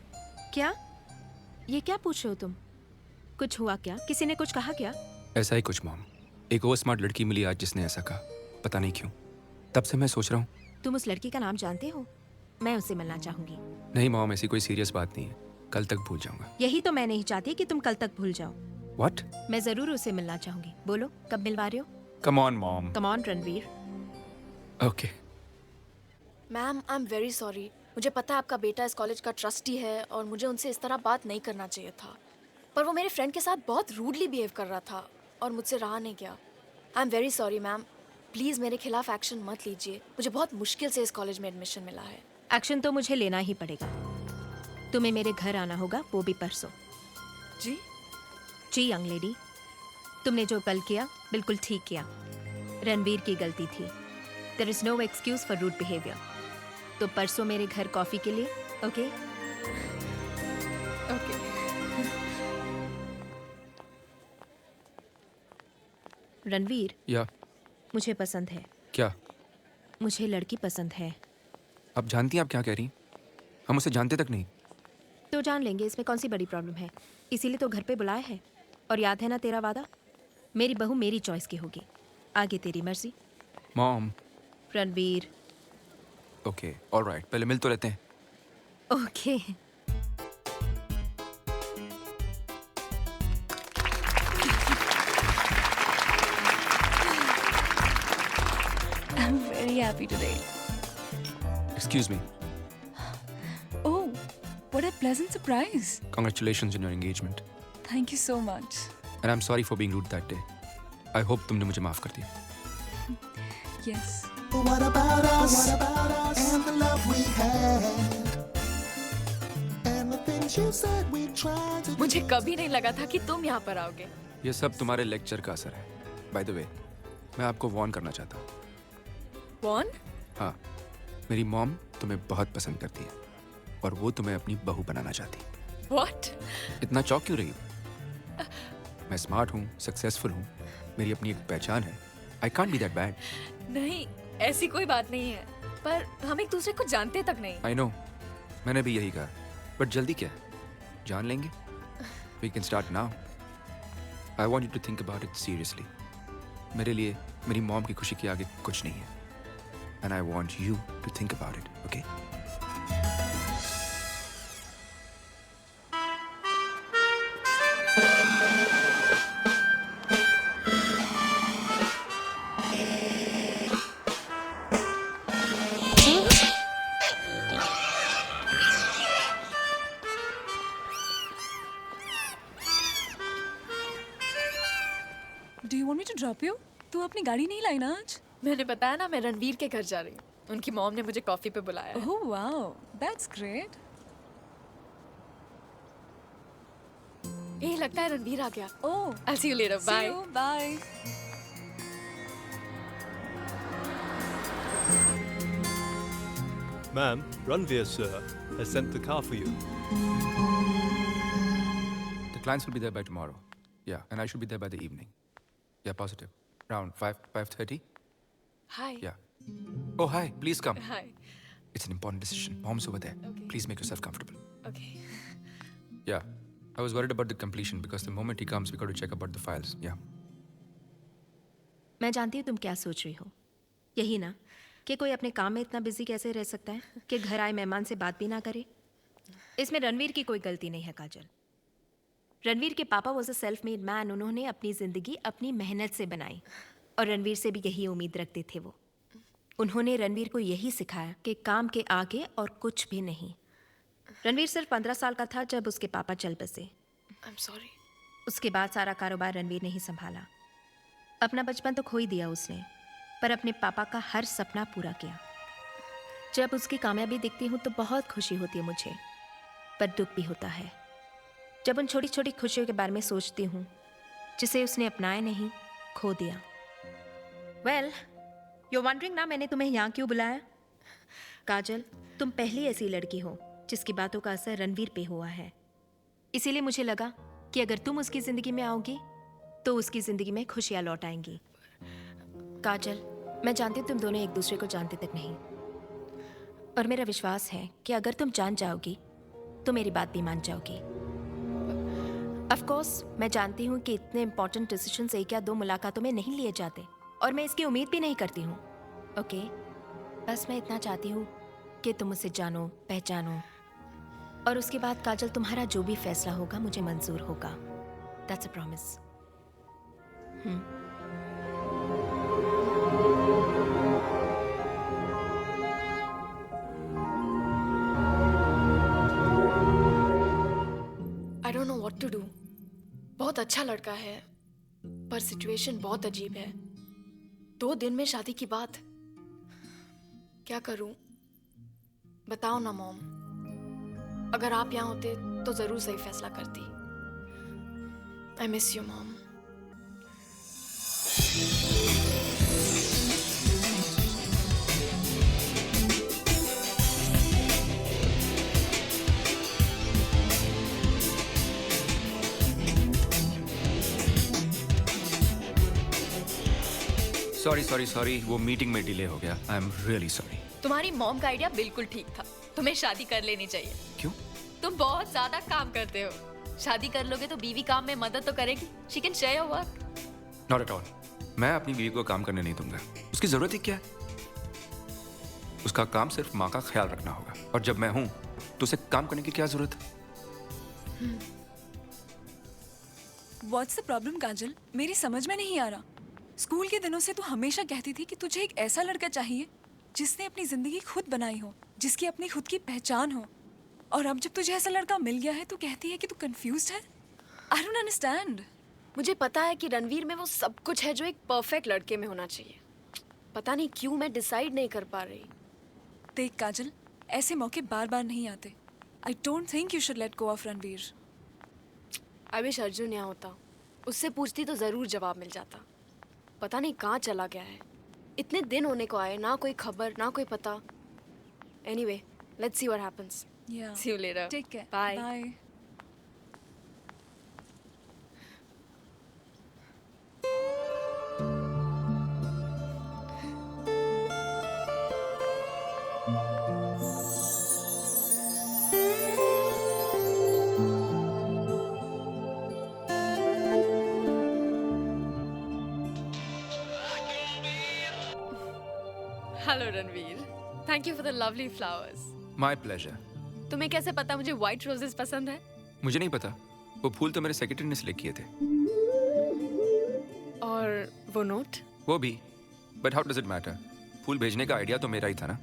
क्या? ये क्या पूछ रहे हो तुम? कुछ हुआ क्या? किसी ने कुछ कहा क्या? ऐसा ही कुछ मॉम। एक ओवर स्मार्ट लड़की मिली आज जिसने ऐसा कहा, पता नहीं क्यों। तब से मैं सोच रहा हूँ। तुम उस लड़की का नाम जानते हो? मैं उससे मिलना चाहूंगी। नहीं मॉम, ऐसी कोई सीरियस बात नहीं है। कल तक भूल जाऊंगा। यही तो मैं नहीं चाहती कि तुम कल तक भूल जाओ। What? मैं जरूर उसे मिलना चाहूंगी। बोलो, कब मिलवा रहे हो? Come on mom. Come on Ranveer. Okay. Ma'am, I'm very sorry. मुझे पता है आपका बेटा इस कॉलेज का ट्रस्टी है और मुझे उनसे इस तरह बात नहीं करना चाहिए था, पर वो मेरे फ्रेंड के साथ बहुत रूडली बिहेव कर रहा था और मुझसे रहा नहीं गया। आई am very sorry ma'am, please मेरे खिलाफ एक्शन मत लीजिए। मुझे बहुत मुश्किल से इस कॉलेज में एडमिशन मिला है। एक्शन तो मुझे लेना ही पड़ेगा। तुम्हें मेरे घर आना होगा, वो भी परसों। जी जी यंग लेडी, तुमने जो कल किया बिल्कुल ठीक किया। रणवीर की गलती थी। There is no excuse for rude behaviour. तो परसों मेरे घर कॉफी के लिए, ओके? ओके। रणवीर, या मुझे पसंद है। क्या? मुझे लड़की पसंद है। आप जानती हैं आप क्या कह रही? हम उसे जानते तक नहीं। तो जान लेंगे, इसमें कौन सी बड़ी प्रॉब्लम है? इसीलिए तो घर पे बुलाया है। और याद है ना तेरा वादा, मेरी बहू मेरी चॉइस की होगी, आगे तेरी मर्जी। मॉम। रणवीर। ओके, ऑलराइट, पहले मिल तो लेते हैं। Okay. I'm very happy today. Excuse me. Oh, what a pleasant surprise. Congratulations on your engagement. Thank you so much. And I'm sorry for being rude that day. I hope तुमने मुझे माफ कर दिया। Yes. What about us? And the love we had? And the things you said we tried to. मुझे कभी नहीं लगा था कि तुम यहाँ पर आओगे। ये सब तुम्हारे लेक्चर का असर है। By the way, मैं आपको वार्न करना चाहता हूँ। कौन? हाँ, मेरी मॉम तुम्हें बहुत पसंद करती है और वो तुम्हें अपनी बहू बनाना चाहती है। What? इतना चौंक क्यों रही हो? मैं स्मार्ट हूँ, सक्सेसफुल हूँ, मेरी अपनी एक पहचान है। I can't be that bad. नहीं, ऐसी कोई बात नहीं है, पर हम एक दूसरे को जानते तक नहीं। I know, मैंने भी यही कहा, बट जल्दी क्या है? जान लेंगे? We can start now. I want you to think about it seriously. मेरे लिए मेरी मॉम की खुशी के आगे कुछ नहीं है। And I want you to think about it, okay? Do you want me to drop you? तू अपनी गाड़ी नहीं लाई ना आज? मैंने बताया ना, मैं रणवीर के घर जा रही हूँ। उनकी मॉम ने मुझे कॉफी पे बुलाया है। Oh wow, that's great. लगता है रणवीर आ गया। Oh, I'll see you later. see Bye. you. Bye. Ma'am, Ranveer sir has sent the car for you. The clients will be there by tomorrow. Yeah, and I should be there by the evening. Yeah, positive. Around 5:30? Hi. Yeah. Oh, hi. Please come. Hi. It's an important decision. Mom's over there. Okay. Please make yourself comfortable. Okay. Yeah. I was worried about the completion because the moment he comes, we got to check about the files. Yeah. मैं जानती हूँ तुम क्या सोच रही हो। यही ना कि कोई अपने काम में इतना बिजी कैसे रह सकता है कि घर आए मेहमान से बात भी ना करे। इसमें रणवीर की कोई गलती नहीं है काजल। रणवीर के पापा was a self made man. उन्होंने अपनी जिंदगी अपनी मेहनत से बनाई और रणवीर से भी यही उम्मीद रखते थे वो। उन्होंने रणवीर को यही सिखाया कि काम के आगे और कुछ भी नहीं। रणवीर सिर्फ 15 साल का था जब उसके पापा चल बसे। I'm sorry. उसके बाद सारा कारोबार रणवीर ने ही संभाला। अपना बचपन तो खो ही दिया उसने, पर अपने पापा का हर सपना पूरा किया। जब उसकी कामयाबी दिखती हूँ तो बहुत खुशी होती है मुझे, पर दुख भी होता है जब उन छोटी छोटी खुशियों के बारे में सोचती हूँ जिसे उसने अपनाया नहीं, खो दिया। वेल, यू वंडरिंग ना मैंने तुम्हें यहाँ क्यों बुलाया? काजल, तुम पहली ऐसी लड़की हो जिसकी बातों का असर रणवीर पे हुआ है। इसीलिए मुझे लगा कि अगर तुम उसकी जिंदगी में आओगी तो उसकी जिंदगी में खुशियाँ लौट आएंगी। काजल, मैं जानती हूँ तुम दोनों एक दूसरे को जानते तक नहीं, और मेरा विश्वास है कि अगर तुम जान जाओगी तो मेरी बात भी मान जाओगी। ऑफ कोर्स मैं जानती हूँ कि इतने इंपॉर्टेंट डिसीजंस एक या दो मुलाकातों में नहीं लिए जाते, और मैं इसकी उम्मीद भी नहीं करती हूँ। ओके, बस मैं इतना चाहती हूँ कि तुम उसे जानो, पहचानो, और उसके बाद काजल तुम्हारा जो भी फैसला होगा मुझे मंजूर होगा। That's a promise. What to do. बहुत अच्छा लड़का है, पर सिचुएशन बहुत अजीब है। 2 दिन में शादी की बात, क्या करूं? बताओ ना मॉम। अगर आप यहाँ होते तो जरूर सही फैसला करती। I miss you mom. Sorry, वो मीटिंग में डिले हो गया। आई एम रियली सॉरी। तुम्हारी मॉम का आइडिया बिल्कुल ठीक था। तुम्हें शादी कर लेनी चाहिए। क्यों? तुम बहुत ज्यादा काम करते हो। शादी कर लोगे तो बीवी काम में मदद तो करेगी। She can share your work. Not at all. मैं अपनी बीवी को काम करने नहीं दूंगा। उसकी जरूरत ही क्या है? उसका काम सिर्फ माँ का ख्याल रखना होगा, और जब मैं हूं तो उसे काम करने की क्या जरूरत है? What's the problem, काजल? मेरी समझ में नहीं आ रहा। स्कूल के दिनों से तू हमेशा कहती थी कि तुझे एक ऐसा लड़का चाहिए जिसने अपनी जिंदगी खुद बनाई हो, जिसकी अपनी खुद की पहचान हो, और अब जब तुझे ऐसा लड़का मिल गया है तो कहती है कि तू कंफ्यूज्ड है। I don't understand. मुझे पता है कि रणवीर में वो सब कुछ है जो एक परफेक्ट लड़के में होना चाहिए। पता नहीं क्यों मैं डिसाइड नहीं कर पा रही। देख काजल, ऐसे मौके बार बार नहीं आते। I don't think you should let go of Ranveer. I wish Arjun यहाँ होता। उससे पूछती तो जरूर जवाब मिल जाता। पता नहीं कहाँ चला गया है। इतने दिन होने को आए, ना कोई खबर ना कोई पता। Anyway, let's see what happens. Yeah. See you later. Take care. Bye. Bye. Hello Ranveer. Thank you for the lovely flowers. My pleasure. तुम्हें कैसे पता मुझे व्हाइट रोजेस पसंद है? मुझे नहीं पता। वो फूल तो मेरे सेक्रेटरी ने सिलेक्ट किए थे। और वो नोट? वो भी। But how does it matter? फूल भेजने का आइडिया तो मेरा ही था ना।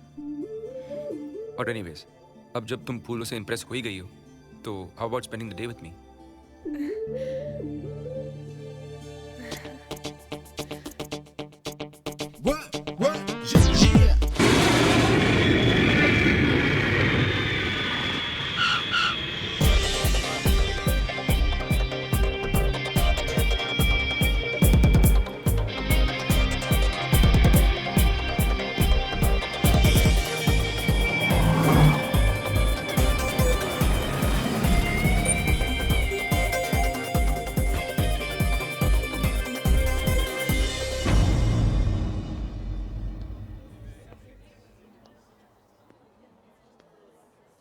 और एनीवेज, अब जब तुम फूलों से इम्प्रेस हो ही गई हो, तो how about spending the day with me?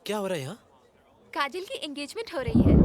क्या हो रहा है यहाँ? काजल की एंगेजमेंट हो रही है।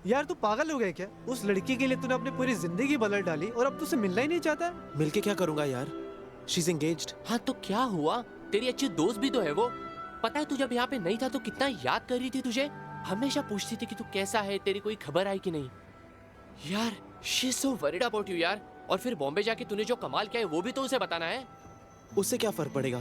यार तू पागल हो गया क्या? उस लड़की के लिए तूने अपनी पूरी जिंदगी बदल डाली और अब तुझसे मिलना ही नहीं चाहता है? मिलके क्या करूंगा यार? She is engaged. हाँ तो क्या हुआ? तेरी अच्छी दोस्त भी तो है वो। पता है तू जब यहाँ पे नहीं था तो कितना याद कर रही थी तुझे। हमेशा पूछती थी कि तू कैसा है, तेरी कोई खबर आई कि नहीं। यार she is so worried about you यार। और फिर बॉम्बे जाके तूने जो कमाल किया है वो भी तो उसे बताना है। उससे क्या फर्क पड़ेगा?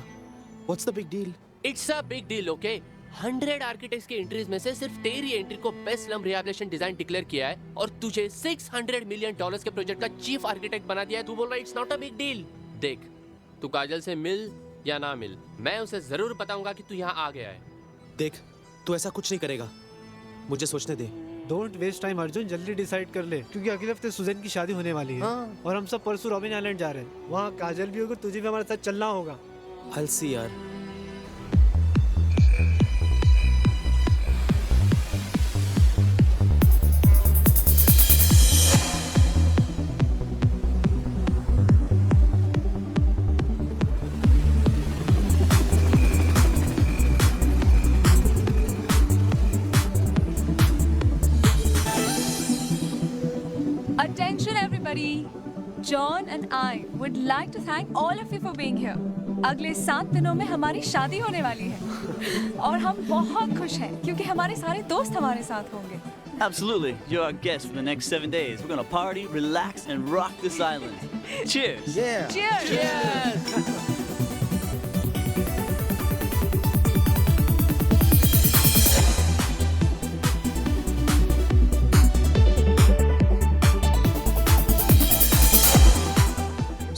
What's the big deal? It's a big deal, okay. 100 architects की एंट्रीज में से सिर्फ तेरी एंट्री को best slum rehabilitation design declare किया है और तुझे $600 मिलियन के प्रोजेक्ट का चीफ आर्किटेक्ट बना दिया है। तू बोल रहा है it's not a big deal. देख, तू काजल से मिल या ना मिल, मैं उसे जरूर बताऊंगा कि तू यहाँ आ गया है। देख, तू ऐसा कुछ नहीं करेगा, मुझे सोचने दे। डोंट वेस्ट टाइम अर्जुन, जल्दी डिसाइड कर ले, क्योंकि अगले हफ्ते सुजैन की शादी होने वाली है। हाँ। और हम सब परसों रॉबिन आइलैंड जा रहे हैं। वहाँ काजल भी होगी, तुझे भी हमारे साथ चलना होगा। I'll see यार। Attention everybody. John and I would like to thank all of you for being here. अगले 7 दिनों में हमारी शादी होने वाली है और हम बहुत खुश हैं क्योंकि हमारे सारे दोस्त हमारे साथ होंगे. Absolutely. You're our guest for the next 7 days. We're gonna party, relax, and rock this island. Cheers. Yeah. Cheers. Yes.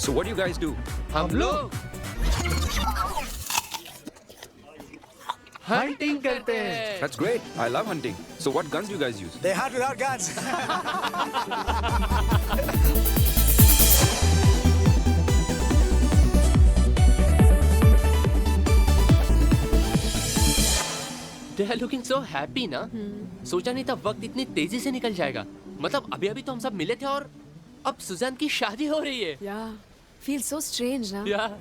So what do you guys do? हम लोग हंटिंग करते हैं. That's great. I love hunting. So what guns do you guys use? They hunt without guns. They are looking so happy ना. सोचा नहीं था वक्त इतनी तेजी से निकल जाएगा. मतलब अभी अभी तो हम सब मिले थे और अब सुजान की शादी हो रही है. Yeah. Feels so strange ना. Yeah.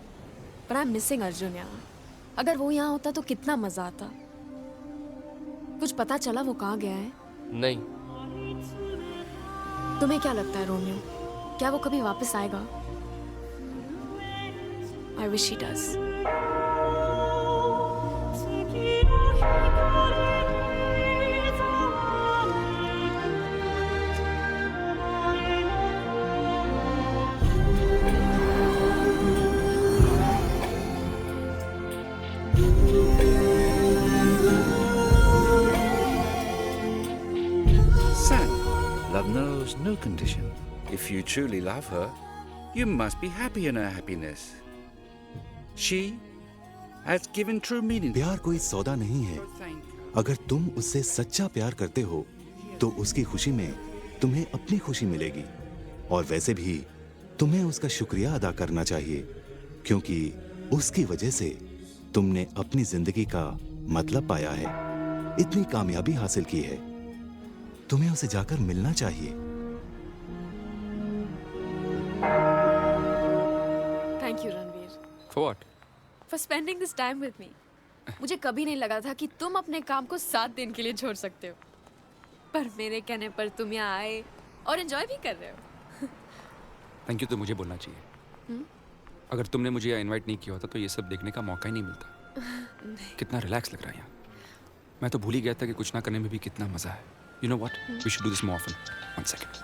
But I'm missing Arjun यार. अगर वो यहाँ होता तो कितना मजा आता. कुछ पता चला वो कहाँ गया है? नहीं. तुम्हें क्या लगता है रोमियो? क्या वो कभी वापस आएगा? I wish he does. Love knows no condition. If you truly love her, you must be happy in her happiness. She has given true meaning. प्यार कोई सौदा नहीं है. अगर तुम उससे सच्चा प्यार करते हो, तो उसकी खुशी में तुम्हें अपनी खुशी मिलेगी. और वैसे भी तुम्हें उसका शुक्रिया अदा करना चाहिए, क्योंकि उसकी वजह से तुमने अपनी जिंदगी का मतलब पाया है, इतनी कामयाबी हासिल की है. तुम्हें उसे जाकर मिलना चाहिए. Thank you Ranveer. For what? For spending this time with me. मुझे कभी नहीं लगा था कि तुम अपने काम को 7 दिन के लिए छोड़ सकते हो. पर मेरे कहने पर तुम यहाँ आए और एंजॉय भी कर रहे हो. थैंक यू तो मुझे बोलना चाहिए. अगर तुमने मुझे यहाँ इनवाइट नहीं किया होता तो ये सब देखने का मौका ही नहीं मिलता. कितना रिलैक्स लग रहा है यहाँ. मैं तो भूल ही गया था कि कुछ ना करने में भी कितना मजा है. You know what? We should do this more often. 1 second.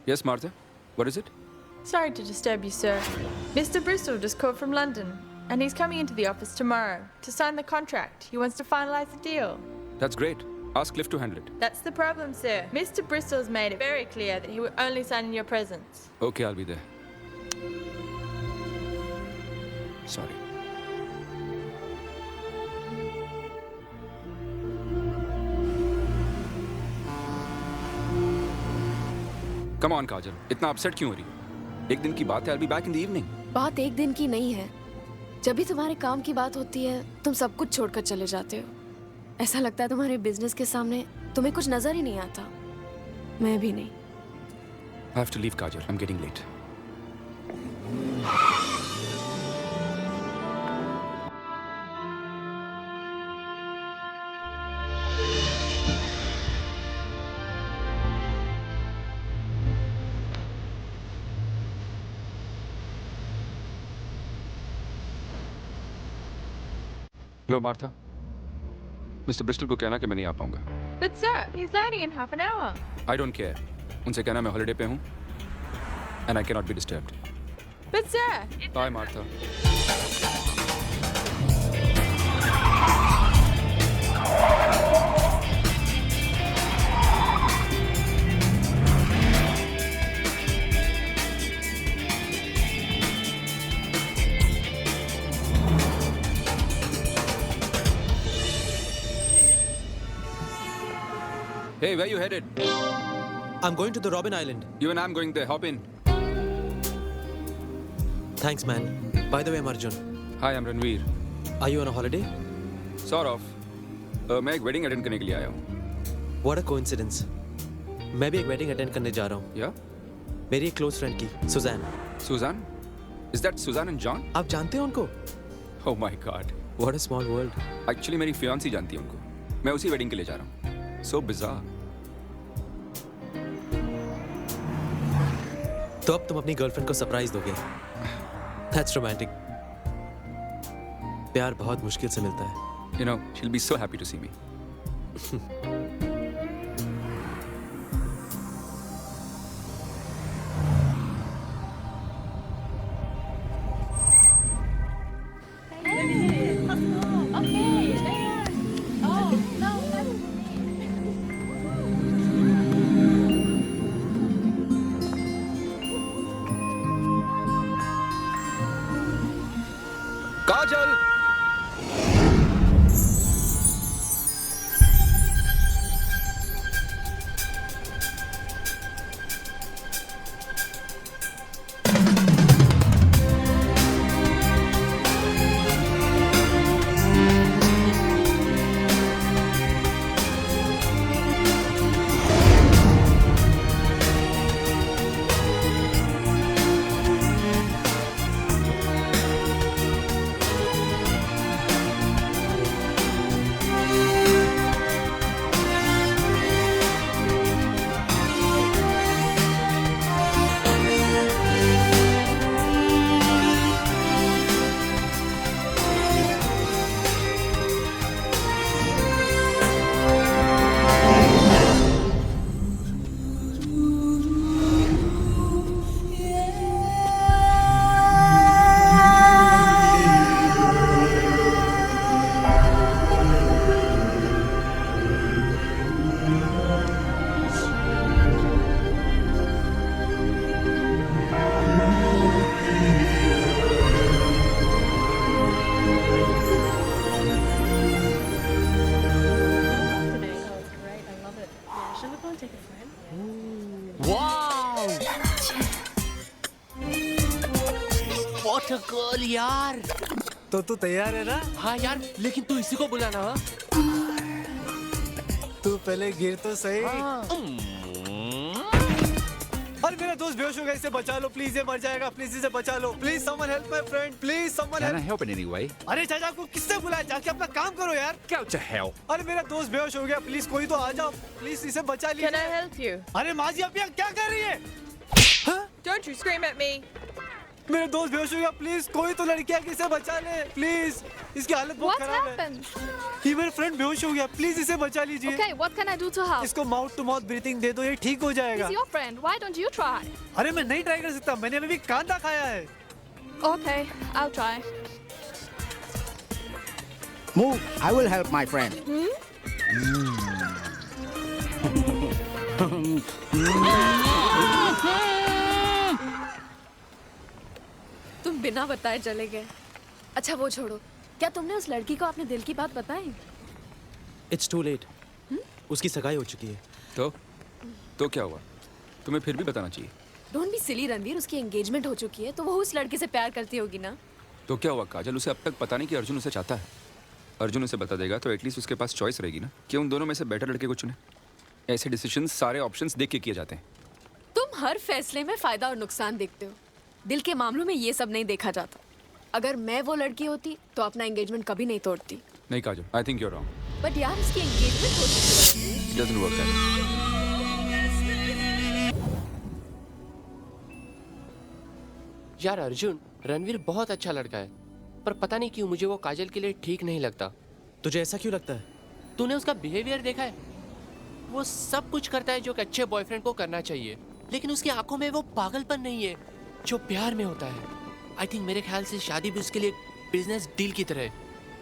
Yes, Martha? What is it? Sorry to disturb you, sir. Mr. Bristol just called from London, and he's coming into the office tomorrow to sign the contract. He wants to finalize the deal. That's great. Ask Cliff to handle it. That's the problem, sir. Mr. Bristol's made it very clear that he will only sign in your presence. Okay, I'll be there. Sorry. Come on, काजल. इतना upset क्यों हो रही हो? एक दिन की बात है. I'll be back in the evening. बात एक दिन की नहीं है. जब भी तुम्हारे काम की बात होती है, तुम सब कुछ छोड़कर चले जाते हो. ऐसा लगता है तुम्हारे बिजनेस के सामने तुम्हें कुछ नजर ही नहीं आता. मैं भी नहीं. I have to leave, Kajal. I'm getting late. Low Martha, mister Bristol को कहना कि मैं नहीं आ पाऊंगा. But sir, he's landing in half an hour. I don't care. उनसे कहना मैं हॉलिडे पे हूँ and I cannot be disturbed. But sir, Bye, Martha. Hey, where you headed? I'm going to the Robin Island. You and I'm going there. Hop in. Thanks, man. By the way, I'm Arjun. Hi, I'm Ranveer. Are you on a holiday? Sort of. मैं एक wedding attend करने के लिए आया हूँ. What a coincidence. मैं भी एक wedding attend करने जा रहा हूँ. Yeah? मेरी एक close friend की, Suzanne. Suzanne? Is that Suzanne and John? आप जानते हो उनको? Oh my God. What a small world. Actually, मेरी fiancée जानती है उनको. मैं उसी wedding के लिए जा रहा हूँ. So bizarre. तो अब तुम अपनी गर्लफ्रेंड को सरप्राइज दोगे। That's romantic. प्यार बहुत मुश्किल से मिलता है। You know, she'll be so happy to see me. Kajal! What a girl यार। तो तू तैयार है ना? हाँ यार, लेकिन तू इसी को बुलाना। हाँ? तू पहले गिर तो सही। अरे मेरा दोस्त बेहोश हो गया, इसे बचा लो प्लीज, ये मर जाएगा, प्लीज इसे बचा लो, please someone help my friend, please someone Can I help. help in any way? अरे चाचा को किससे बुलाया, जाके अपना काम करो यार। Go to hell. अरे मेरा दोस्त बेहोश हो गया, प्लीज कोई तो आ जाओ, प्लीज इसे बचा लीजिए। Can I help you? अरे माँ जी आप यहाँ क्या कर रही है? Don't you scream at me. मेरे दोस्त बेहोश हो गया, प्लीज कोई तो लड़की आके इसे बचा ले प्लीज, इसकी हालत बहुत What खराब happened? है। ये मेरा फ्रेंड बेहोश हो गया, प्लीज इसे बचा लीजिए। Okay, what can I do to help? इसको माउथ टू माउथ ब्रीथिंग दे दो, ये ठीक हो जाएगा। He's your friend. Why don't you try? अरे मैं नहीं ट्राई कर सकता, मैंने अभी भी कांदा खाया है। Okay, I'll try. Move, I will help my friend. तुम बिना बताए चले गए। अच्छा वो छोड़ो, क्या तुमने उस लड़की को अपने दिल की बात बताई? It's too late. उसकी सगाई हो चुकी है। तो क्या हुआ? तुम्हें फिर भी बताना चाहिए। डोंट बी सिली रणवीर, उसकी एंगेजमेंट हो चुकी है तो वो उस लड़के से प्यार करती होगी ना। तो क्या हुआ काजल, उसे अब तक पता नहीं कि अर्जुन उसे चाहता है। अर्जुन उसे बता देगा तो एटलीस्ट उसके पास चॉइस रहेगी ना कि उन दोनों में से बेटर लड़के को चुने। ऐसे डिसीजन सारे ऑप्शंस देख के किए जाते हैं। तुम हर फैसले में फायदा और नुकसान देखते हो, दिल के मामलों में ये सब नहीं देखा जाता। अगर मैं वो लड़की होती तो अपना एंगेजमेंट कभी नहीं तोड़ती। नहीं Kajal, I think you are wrong. But यार उसकी एंगेजमेंट हो चुकी है। It doesn't work that way. यार अर्जुन, रणवीर बहुत अच्छा लड़का है, पर पता नहीं क्यों मुझे वो काजल के लिए ठीक नहीं लगता। तुझे ऐसा क्यों लगता है? तूने उसका बिहेवियर देखा है? वो सब कुछ करता है जो एक अच्छे बॉयफ्रेंड को करना चाहिए, लेकिन उसकी आंखों में वो पागलपन नहीं है जो प्यार में होता है। आई थिंक मेरे ख्याल से शादी भी उसके लिए बिजनेस डील की तरह है,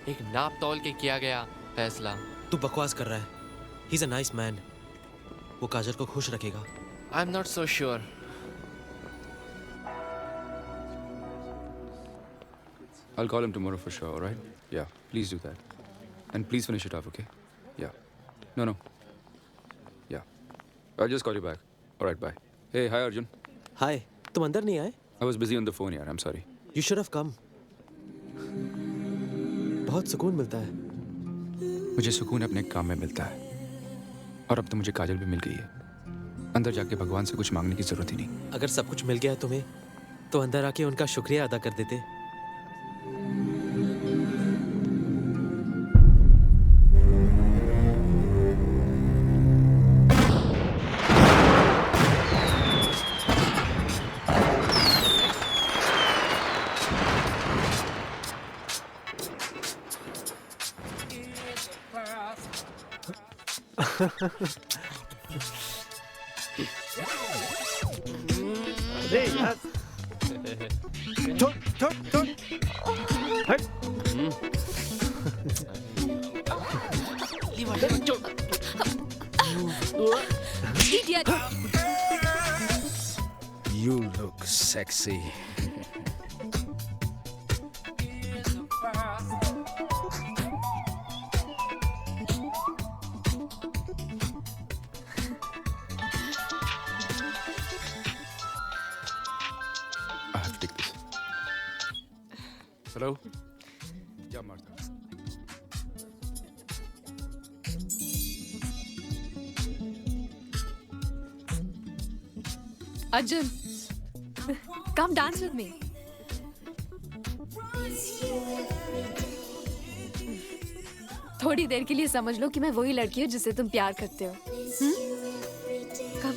एक नाप तौल के किया गया फैसला। तू बकवास कर रहा है। ही इज अ नाइस मैन। वो काजल को खुश रखेगा। I am not so sure. I'll call him tomorrow for sure, all right? Yeah, please do that. And please finish it off, okay? Yeah. No. Yeah. I'll just call you back. All right, bye. Hey, hi Arjun. Hi. तुम अंदर नहीं आए? I was busy on the phone, yaar. I'm sorry. You should have come. बहुत सुकून मिलता है। मुझे सुकून अपने काम में मिलता है। और अब तो मुझे काजल भी मिल गई है। अंदर जाके भगवान से कुछ मांगने की जरूरत ही नहीं। अगर सब कुछ मिल गया है तुम्हें, तो अंदर आके उनका शुक्रिया अदा कर देते। अरे यार छोड़ छोड़ छोड़ हट Idiot! You look sexy. I have to take this. Hello? Yeah, Martha. Arjun, come dance with me. थोड़ी देर के लिए समझ लो कि मैं वही लड़की हूँ जिससे तुम प्यार करते हो। Come.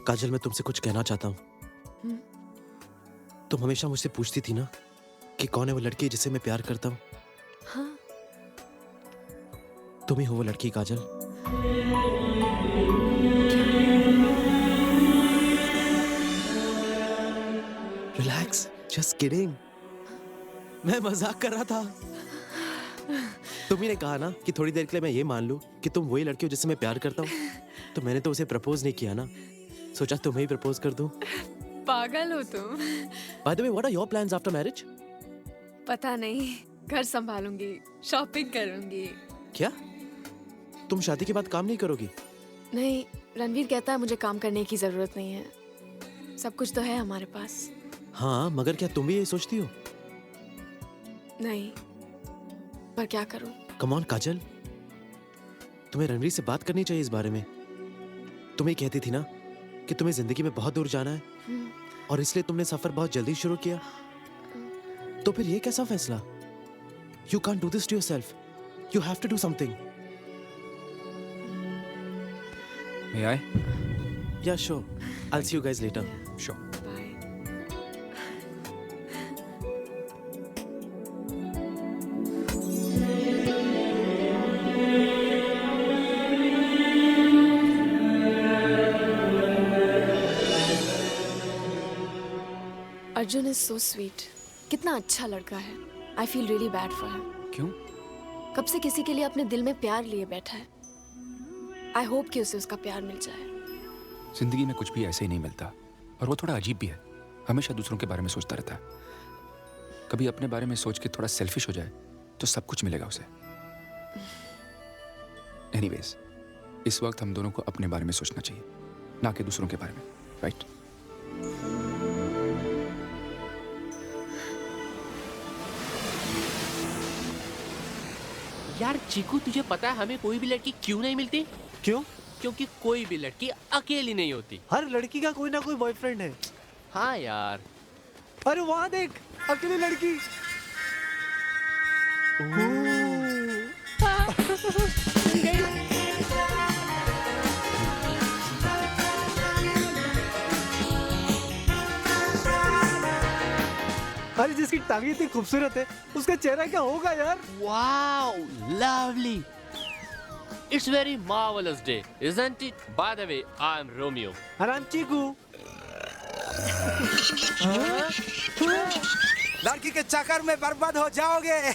काजल, मैं तुमसे कुछ कहना चाहता हूँ। तुम हमेशा मुझसे पूछती थी ना कि कौन है वो लड़की जिसे मैं प्यार करता हूँ। हाँ। तुम ही हो वो लड़की, काजल। Relax, just kidding. मैं मजाक कर रहा था। तुम ही ने कहा ना कि थोड़ी देर के लिए मैं ये मान लूं कि तुम वही लड़की हो जिससे मैं प्यार करता हूँ। तो मैंने तो उसे प्रपोज नहीं किया ना, सोचा तुम्हें ही प्रपोज कर दूं। पागल हो तुम। By the way, what are your plans after marriage? पता नहीं, घर संभालूंगी, शॉपिंग करूंगी। क्या? तुम शादी के बाद काम नहीं करोगी? नहीं, रणवीर कहता है मुझे काम करने की जरूरत नहीं है। सब कुछ तो है हमारे पास। हाँ, मगर क्या तुम भी यही सोचती हो? नहीं, पर क्या करूं? Come on, काजल, तुम्हें रणवीर से बात करनी चाहिए इस बारे में। तुम ही कहती थी ना कि तुम्हें जिंदगी में बहुत दूर जाना है और इसलिए तुमने सफर बहुत जल्दी शुरू किया। तो फिर ये कैसा फैसला? You can't do this to yourself. You have to do something. May I? Yeah, sure. I'll see you guys later. Sure. Arjun is so sweet. कितना अच्छा लड़का है। I feel really bad for him. क्यों? कब से किसी के लिए अपने दिल में प्यार लिए बैठा है। आई होप कि उसे उसका प्यार मिल जाए। जिंदगी में कुछ भी ऐसे ही नहीं मिलता और वो थोड़ा अजीब भी है। हमेशा दूसरों के बारे में सोचता रहता है। कभी अपने बारे में सोच के थोड़ा सेल्फिश हो जाए तो सब कुछ मिलेगा उसे। एनीवेज, इस वक्त हम दोनों को अपने बारे में सोचना चाहिए, ना कि दूसरों के बारे में, राइट? यार चीकू, तुझे पता है हमें कोई भी लड़की क्यों नहीं मिलती? क्यों? क्योंकि कोई भी लड़की अकेली नहीं होती। हर लड़की का कोई ना कोई बॉयफ्रेंड है। हाँ यार। अरे वहाँ देख, अकेली लड़की। अरे जिसकी टांगे इतनी खूबसूरत है, उसका चेहरा क्या होगा यार? Wow, lovely. It's very marvelous day, isn't it? By the way, I'm Romeo. And I'm Chiku. लड़की के चक्कर में बर्बाद हो जाओगे।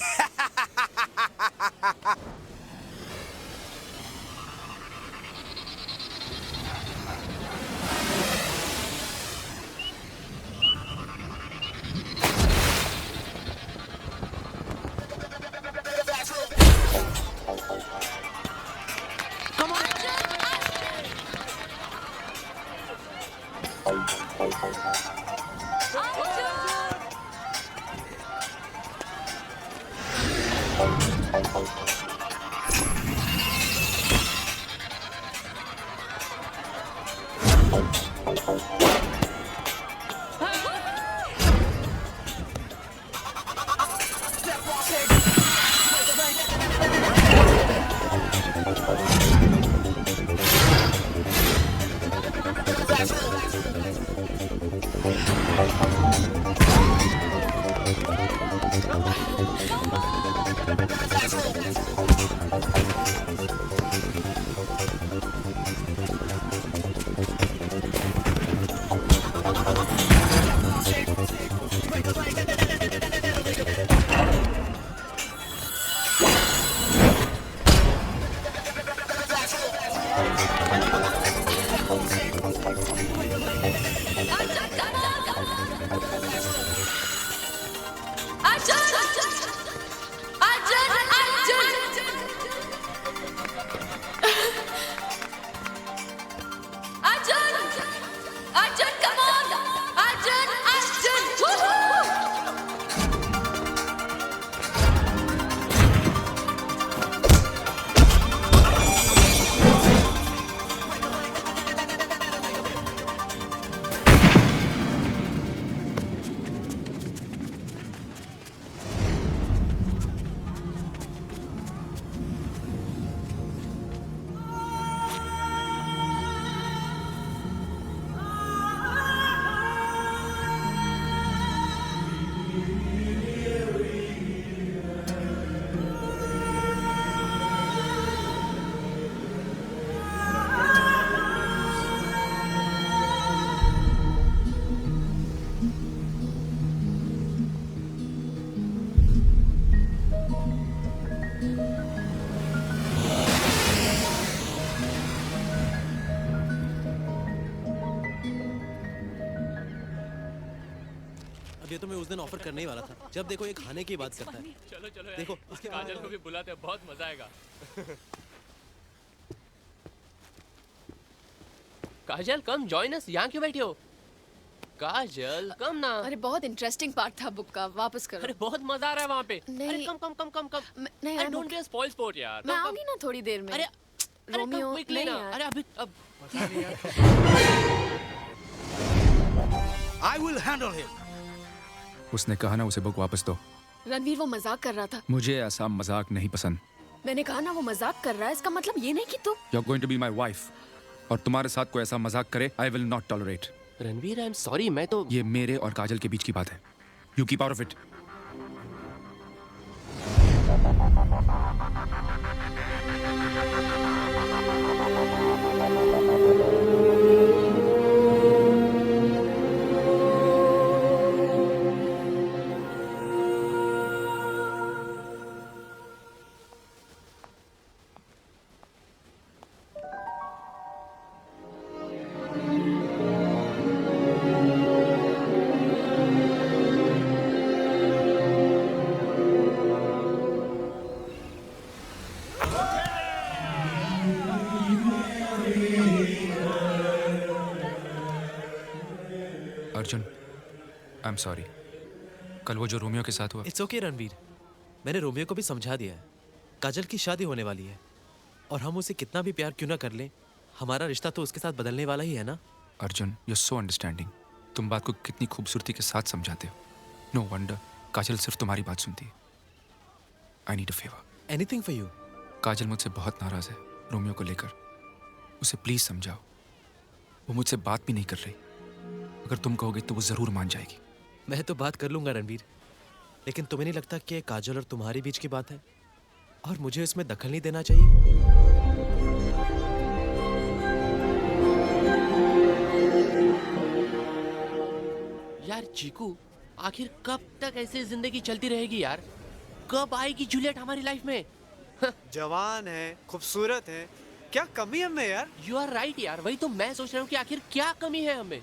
ये तो मैं उस दिन ऑफर करने ही वाला था। जब देखो ये खाने की बात करता है। चलो चलो देखो इसके काजल को भी बुलाते हैं, बहुत मजा आएगा। काजल कम जॉइन अस। यहाँ क्यों बैठी हो? काजल कम ना। अरे बहुत इंटरेस्टिंग पार्ट था बुक का, वापस करो। अरे बहुत मजा आ रहा है वहाँ पे। नहीं। अरे कम कम कम कम कम। नहीं अरे don't be a spoil sport यार। मैं आऊंगी ना थोड़ी देर में। अरे रोमियो नहीं यार। अरे अभी अब I will handle him. उसने कहा ना उसे बुक वापस दो। रणवीर वो मजाक कर रहा था। मुझे ऐसा मजाक नहीं पसंद। मैंने कहा ना वो मजाक कर रहा है, इसका मतलब ये नहीं कि तुम। You're going to be my wife. और तुम्हारे साथ कोई ऐसा मजाक करे, I will not tolerate. Ranveer I am sorry, मैं तो ये मेरे और काजल के बीच की बात है। You keep out of it. Arjun, I am sorry. कल वो जो रोमियो के साथ हुआ। इट्स ओके रणवीर, मैंने रोमियो को भी समझा दिया है। काजल की शादी होने वाली है और हम उसे कितना भी प्यार क्यों ना कर लें, हमारा रिश्ता तो उसके साथ बदलने वाला ही है ना। Arjun, you are so understanding. तुम बात को कितनी खूबसूरती के साथ समझाते हो। नो वंडर काजल सिर्फ तुम्हारी बात सुनती है। I need a favour. Anything for you. Kajal मुझसे बहुत नाराज है रोमियो को लेकर। उसे प्लीज समझाओ। वो मुझसे बात भी नहीं कर रही। अगर तुम कहोगे तो वो जरूर मान जाएगी। मैं तो बात कर लूंगा रणवीर, लेकिन तुम्हें नहीं लगता कि काजल और तुम्हारे बीच की बात है और मुझे इसमें दखल नहीं देना चाहिए? यार चीकू, आखिर कब तक ऐसे जिंदगी चलती रहेगी यार? कब आएगी जूलियट हमारी लाइफ में? जवान है, खूबसूरत है, क्या कमी है हमें यार? यू आर राइट यार, वही तो मैं सोच रहा हूँ कि आखिर क्या कमी है हमें।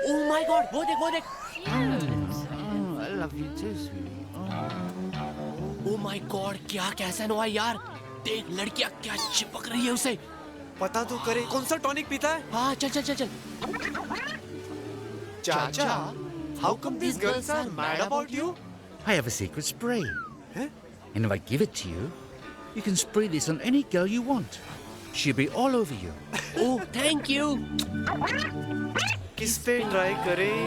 ओह माय गॉड, वो देख वो देख। ओह माय गॉड, क्या कैसा हुआ यार? देख लड़कियां क्या चिपक रही है उसे। पता तो करे कौन सा टॉनिक पीता है? हाँ चल चल चल चल। चाचा, how come these girls are mad about you? I have a secret spray. And if I give it to you, you can spray this on any girl you want. She'll be all over you. Oh, thank you. किस पे try करें?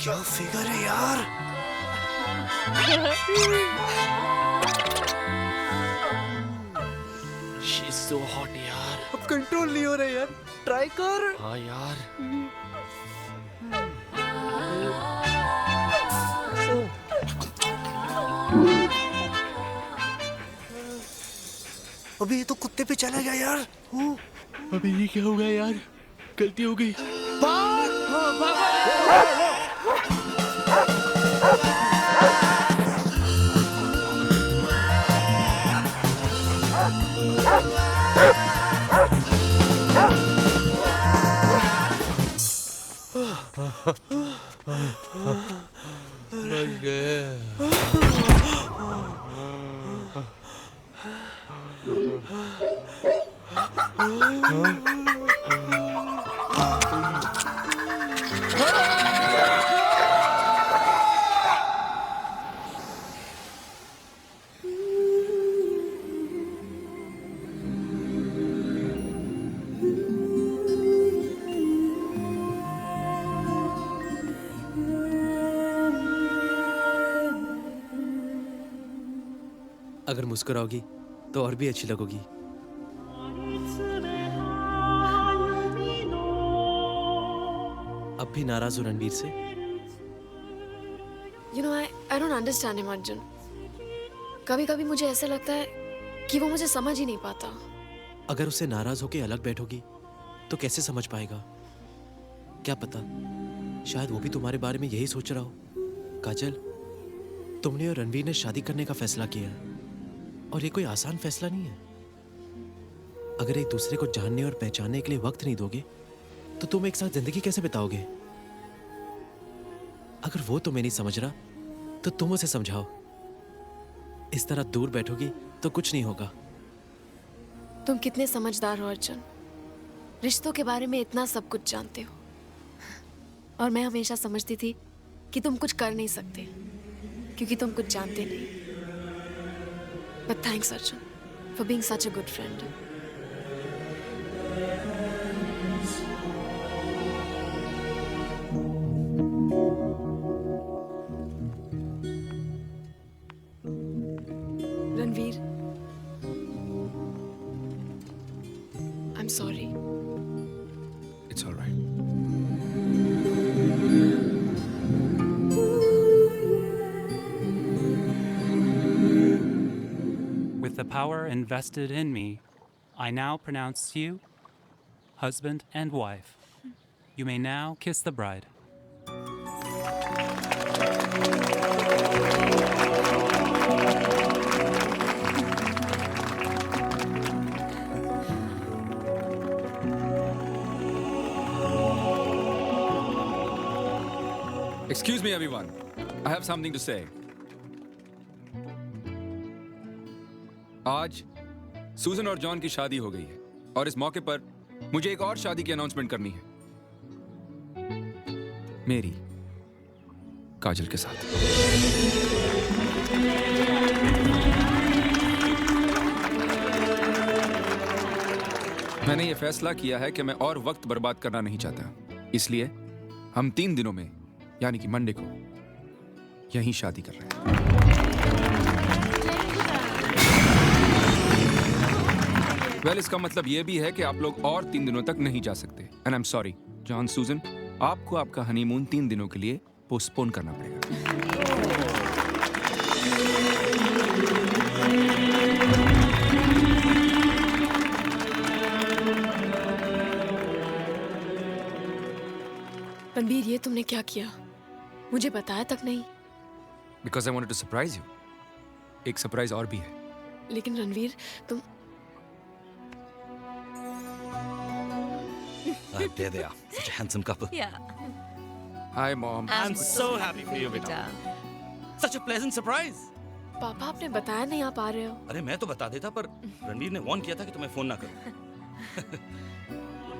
क्या figure है यार? She's so so hot यार। अब control नहीं हो रहा यार, ट्राई कर। हाँ यार। अबे ये तो कुत्ते पे चला गया यार। अबे ये क्या हो गया यार? गलती हो गई। बच गए। अगर मुस्कुराओगी तो और भी अच्छी लगोगी। अब भी नाराज हो रणवीर से? You know, I don't understand him, Arjun. कभी-कभी मुझे ऐसा लगता है कि वो मुझे समझ ही नहीं पाता। अगर उससे नाराज होके अलग बैठोगी तो कैसे समझ पाएगा? क्या पता, शायद वो भी तुम्हारे बारे में यही सोच रहा हो। काजल, तुमने और रणवीर ने शादी करने का फैसला किया है और ये कोई आसान फैसला नहीं है। अगर एक दूसरे को जानने और पहचानने के लिए वक्त नहीं दोगे तो तुम एक साथ जिंदगी कैसे बिताओगे? अगर वो तुम्हें नहीं समझ रहा तो तुम उसे समझाओ। इस तरह दूर बैठोगी तो कुछ नहीं होगा। तुम कितने समझदार हो अर्जुन, रिश्तों के बारे में इतना सब कुछ जानते हो। और मैं हमेशा समझती थी कि तुम कुछ कर नहीं सकते क्योंकि तुम कुछ जानते नहीं। But thanks Arjun for being such a good friend. Ranveer, I'm sorry. It's all right. With the power invested in me, I now pronounce you husband and wife. You may now kiss the bride. Excuse me, everyone. I have something to say. आज सूजन और John की शादी हो गई है और इस मौके पर मुझे एक और शादी की अनाउंसमेंट करनी है, मेरी काजल के साथ। मैंने ये फैसला किया है कि मैं और वक्त बर्बाद करना नहीं चाहता, इसलिए हम 3 दिनों में यानी कि मंडे को यहीं शादी कर रहे हैं। वेल, इसका मतलब यह भी है कि आप लोग और 3 दिनों तक नहीं जा सकते। And I am sorry John, सूजन, आपको आपका हनीमून 3 दिनों के लिए पोस्टपोन करना पड़ेगा। रणवीर, ये तुमने क्या किया? मुझे बताया तक नहीं। Because I wanted to surprise you. एक सरप्राइज और भी है। लेकिन रणवीर, तुम There they are. Such a handsome couple. Yeah. Hi, Mom. I'm so happy for you, beta. Such a pleasant surprise. पापा, आपने बताया नहीं आप आ रहे हो। अरे मैं तो बता देता, पर रणवीर ने वार्न किया था कि तुम्हें फोन ना करो।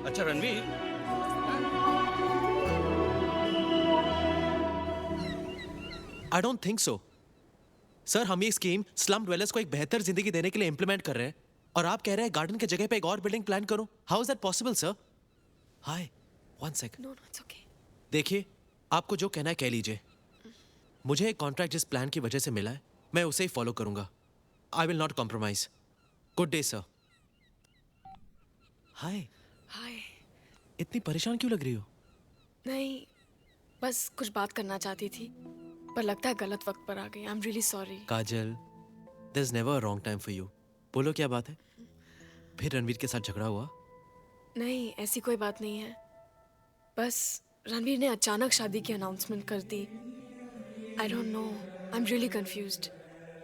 अच्छा Ranveer, I don't think so. Sir, हम ये स्कीम स्लम ड्वेलर्स को एक बेहतर जिंदगी देने के लिए इंप्लीमेंट कर रहे हैं और आप कह रहे हैं गार्डन की जगह पे एक और बिल्डिंग प्लान करो। How is that possible sir? Hi, 1 second. No, it's okay. देखिए, आपको जो कहना है कह लीजिए। मुझे एक कॉन्ट्रैक्ट जिस प्लान की वजह से मिला है, मैं उसे ही फॉलो करूंगा। I will not compromise. Good day sir. Hi. Hi. इतनी परेशान क्यों लग रही हो? नहीं, बस कुछ बात करना चाहती थी, पर लगता है गलत वक्त पर आ गई। आई am really sorry. Kajal, there's never a wrong time for you. बोलो क्या बात है? फिर रणवीर के साथ झगड़ा हुआ? नहीं, ऐसी कोई बात नहीं है। बस रणवीर ने अचानक शादी की अनाउंसमेंट कर दी। I don't know, I am really confused.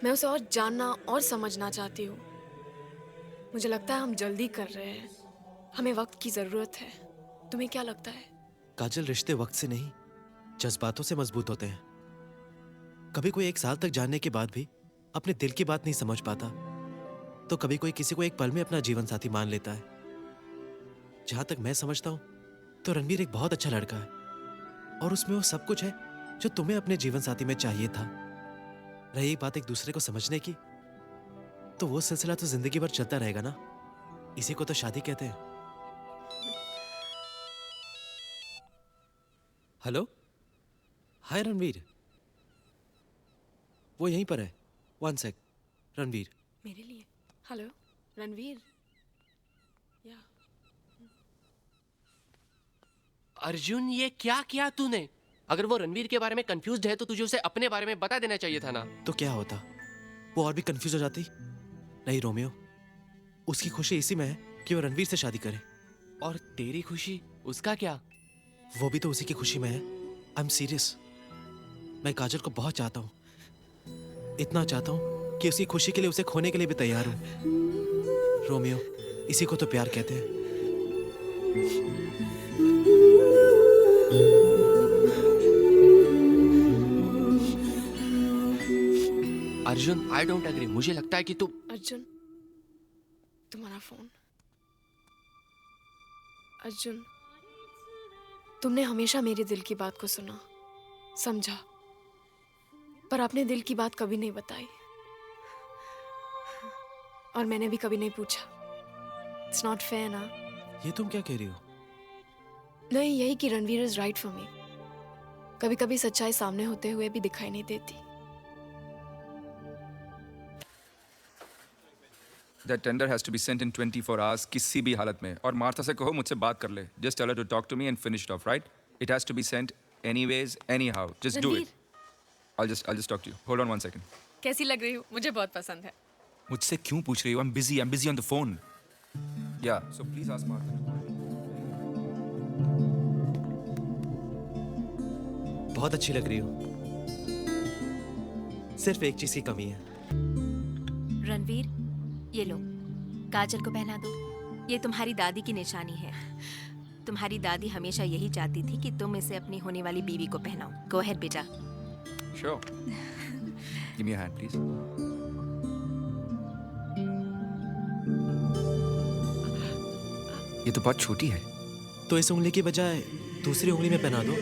मैं उसे और जानना और समझना चाहती हूँ। मुझे लगता है हम जल्दी कर रहे हैं, हमें वक्त की ज़रूरत है। तुम्हें क्या लगता है? काजल, रिश्ते वक्त से नहीं, जज्बातों से मजबूत होते हैं। कभी कोई 1 साल तक जानने के बाद भी अपने दिल की बात नहीं समझ पाता, तो कभी कोई किसी को एक पल में अपना जीवन साथी मान लेता है। जहां तक मैं समझता हूं, तो रणवीर एक बहुत अच्छा लड़का है, और उसमें वो सब कुछ है जो तुम्हें अपने जीवन साथी में चाहिए था। रही बात एक दूसरे को समझने की, तो वो सिलसिला तो जिंदगी भर चलता रहेगा ना। इसी को तो शादी कहते हैं। हेलो, हाय रणवीर। वो यहीं पर है। 1 सेक। रणवीर। मेरे लिए? हेलो रणवीर। या अर्जुन, ये क्या किया तूने? अगर वो रणवीर के बारे में कंफ्यूज्ड है तो तुझे उसे अपने बारे में बता देना चाहिए था ना। तो क्या होता, वो और भी कंफ्यूज हो जाती? नहीं रोमियो, उसकी खुशी इसी में है कि वो रणवीर से शादी करे। और तेरी खुशी, उसका क्या? वो भी तो उसी की खुशी में है। I am serious. मैं काजल को बहुत चाहता हूँ, इतना चाहता हूँ कि उसकी खुशी के लिए उसे खोने के लिए भी तैयार हूँ। रोमियो, इसी को तो प्यार कहते हैं। Arjun, I don't agree. मुझे लगता है कि तू... अर्जुन, तुम्हारा फोन। अर्जुन, तुमने हमेशा मेरे दिल की बात को सुना, समझा, पर अपने दिल की बात कभी नहीं बताई, और मैंने भी कभी नहीं पूछा। इट्स नॉट फेयर ना। ये तुम क्या कह रही हो? नहीं, यही कि Ranveer is right for me. कभी कभी सच्चाई सामने होते हुए भी दिखाई नहीं देती। That tender has to be sent in 24 hours किसी भी हालत में। और मार्था से कहो मुझसे बात कर ले। Just tell her to talk to me and finish it off, right? It has to be sent anyways, anyhow. Just do it. I'll just talk to you. Hold on 1 second. कैसी लग रही हूँ? मुझे बहुत पसंद है। मुझसे क्यों पूछ रही हो? I'm busy on the phone. Yeah, so please ask Martha. बहुत अच्छी लग रही हो। सिर्फ एक चीज की कमी है। रणवीर, ये लो, काजल को पहना दो। ये तुम्हारी दादी की निशानी है। तुम्हारी दादी हमेशा यही चाहती थी कि तुम इसे अपनी होने वाली बीवी को पहनाओ। गो अहेड बेटा। Sure. Give me a hand, please. ये तो बहुत छोटी है। तो इस उंगली की बजाय दूसरी उंगली में पहना दो।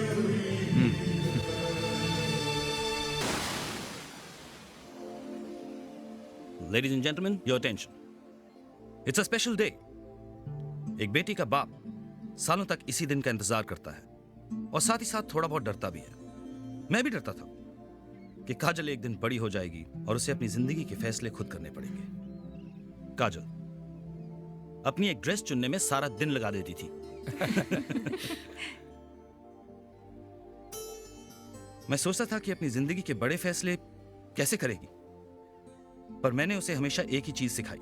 Ladies and gentlemen, your attention. It's a special day. एक बेटी का बाप सालों तक इसी दिन का इंतजार करता है, और साथ ही साथ थोड़ा बहुत डरता भी है। मैं भी डरता था कि काजल एक दिन बड़ी हो जाएगी और उसे अपनी जिंदगी के फैसले खुद करने पड़ेंगे। काजल अपनी एक ड्रेस चुनने में सारा दिन लगा देती थी। मैं सोचता था कि अपनी जिंदगी के बड़े फैसले कैसे करेगी, पर मैंने उसे हमेशा एक ही चीज सिखाई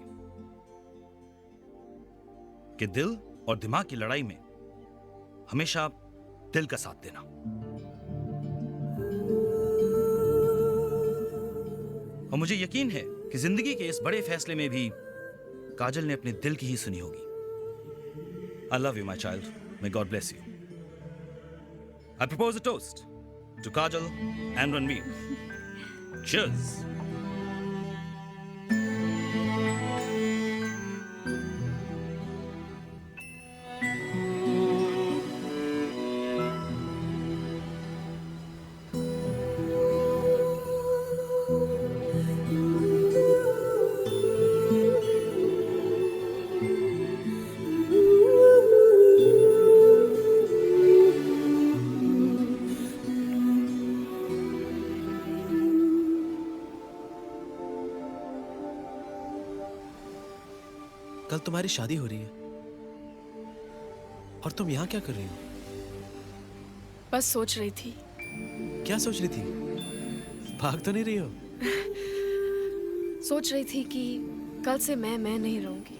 कि दिल और दिमाग की लड़ाई में हमेशा दिल का साथ देना। और मुझे यकीन है कि जिंदगी के इस बड़े फैसले में भी काजल ने अपने दिल की ही सुनी होगी। I love you, my child. May God bless you. I propose a toast to Kajal and Ranveer. Cheers. कल तुम्हारी शादी हो रही है। और तुम यहाँ क्या कर रही हो? बस सोच रही थी। क्या सोच रही थी? भाग तो नहीं रही हो? सोच रही थी कि कल से मैं नहीं रहूंगी।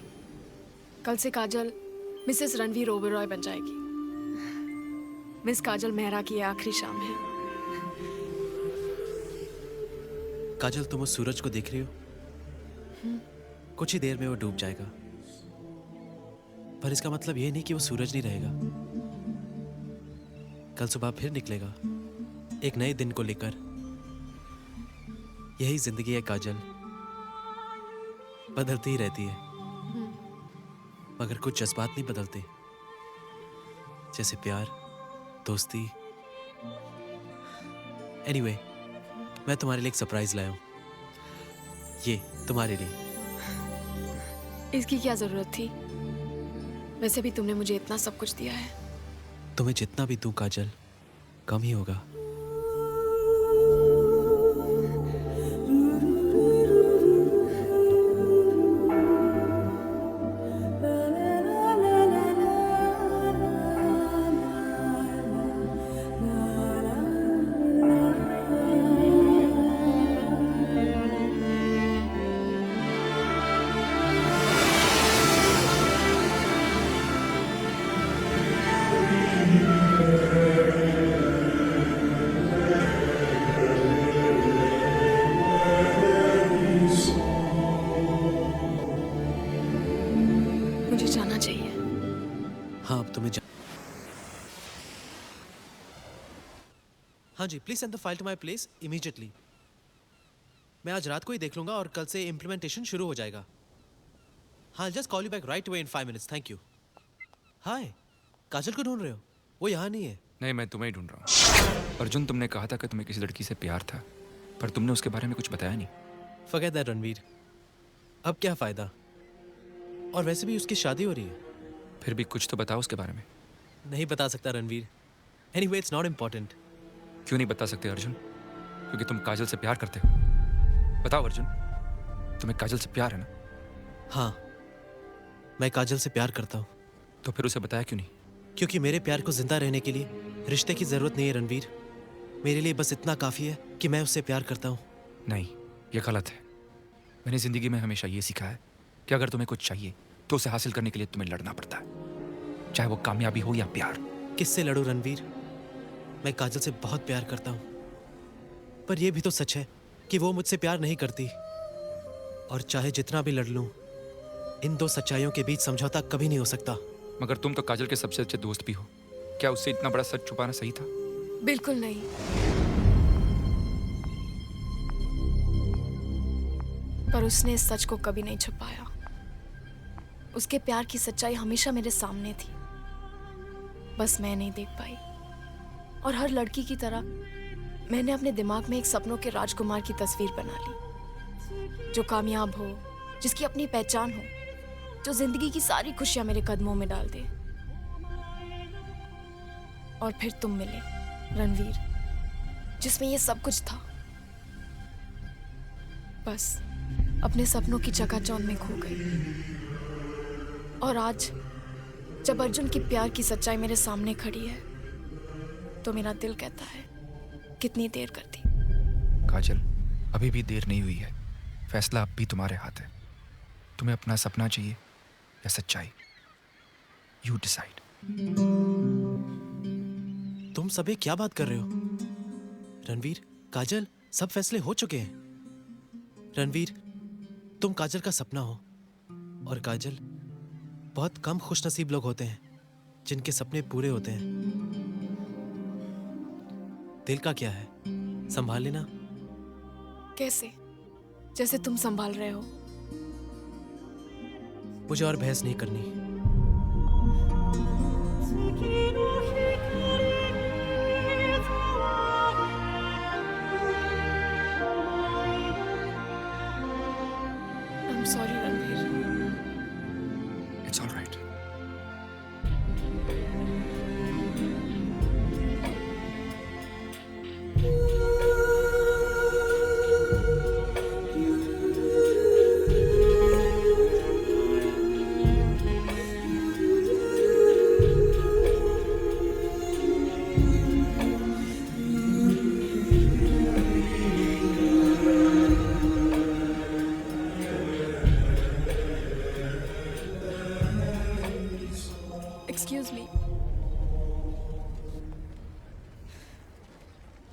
कल से काजल मिसेस रणवीर ओबेरॉय बन जाएगी। मिस काजल मेहरा की ये आखिरी शाम है। काजल, तुम उस सूरज को देख रही हो? कुछ ही देर में वो डूब जाएगा, पर इसका मतलब ये नहीं कि वो सूरज नहीं रहेगा। कल सुबह फिर निकलेगा एक नए दिन को लेकर। यही जिंदगी है काजल, बदलती ही रहती है, मगर कुछ जज्बात नहीं बदलते, जैसे प्यार, दोस्ती। एनीवे, मैं तुम्हारे लिए एक सरप्राइज लाया हूं। ये तुम्हारे लिए। इसकी क्या जरूरत थी? वैसे भी तुमने मुझे इतना सब कुछ दिया है। तुम्हें जितना भी दूं काजल, कम ही होगा। मुझे जाना चाहिए। हाँ, अब तुम्हें हाँ जी, please send the file to my place immediately. मैं आज रात को ही देख लूंगा और कल से इम्प्लीमेंटेशन शुरू हो जाएगा। हाँ, just call you back right away in 5 minutes. Thank you. Hi, Kajal को ढूंढ रहे हो? वो यहाँ नहीं है। नहीं, मैं तुम्हें ही ढूंढ रहा हूँ। अर्जुन, तुमने कहा था कि तुम्हें किसी लड़की से प्यार था, पर तुमने उसके बारे में कुछ बताया नहीं। फॉरगेट दैट रणवीर, अब क्या फायदा? और वैसे भी उसकी शादी हो रही है। फिर भी कुछ तो बताओ उसके बारे में। नहीं बता सकता Ranveer. Anyway, it's not important. क्यों नहीं बता सकते अर्जुन? क्योंकि तुम काजल से प्यार करते हो। बताओ अर्जुन, तुम्हें काजल से प्यार है ना? हाँ, मैं काजल से प्यार करता हूँ। तो फिर उसे बताया क्यों नहीं? क्योंकि मेरे प्यार को जिंदा रहने के लिए रिश्ते की जरूरत नहीं है रणवीर। मेरे लिए बस इतना काफी है कि मैं उससे प्यार करता हूँ। नहीं, ये गलत है। मैंने जिंदगी में हमेशा ये सीखा है कि अगर तुम्हें कुछ चाहिए तो उसे हासिल करने के लिए तुम्हें लड़ना पड़ता है, चाहे वो कामयाबी हो या प्यार। किससे लड़ूं रणवीर? मैं काजल से बहुत प्यार करता हूँ, पर यह भी तो सच है कि वो मुझसे प्यार नहीं करती। और चाहे जितना भी लड़ लूं, इन दो सच्चाइयों के बीच समझौता कभी नहीं हो सकता। मगर तुम तो काजल के सबसे अच्छे दोस्त भी हो। क्या उससे इतना बड़ा सच छुपाना सही था? बिल्कुल नहीं। पर उसने इस सच को कभी नहीं छुपाया। उसके प्यार की सच्चाई हमेशा मेरे सामने थी, बस मैं नहीं देख पाई। और हर लड़की की तरह मैंने अपने दिमाग में एक सपनों के राजकुमार की तस्वीर बना ली, जो कामयाब हो, जिसकी अपनी पहचान हो, जो जिंदगी की सारी खुशियां मेरे कदमों में डाल दे। और फिर तुम मिले रणवीर, जिसमें ये सब कुछ था। बस अपने सपनों की चकाचौंध में खो गई। और आज जब अर्जुन की प्यार की सच्चाई मेरे सामने खड़ी है, तो मेरा दिल कहता है, कितनी देर कर दी। काजल, अभी भी देर नहीं हुई है। फैसला अब भी तुम्हारे हाथ है। तुम्हें अपना सपना चाहिए या सच्चाई? You decide. तुम सब ये क्या बात कर रहे हो? रणवीर, काजल, सब फैसले हो चुके हैं। रणवीर, तुम काजल का सपना हो, और काजल, बहुत कम खुशनसीब लोग होते हैं जिनके सपने पूरे होते हैं। दिल का क्या है, संभाल लेना। कैसे? जैसे तुम संभाल रहे हो। मुझे और बहस नहीं करनी। I'm sorry, Ranveer. It's all right.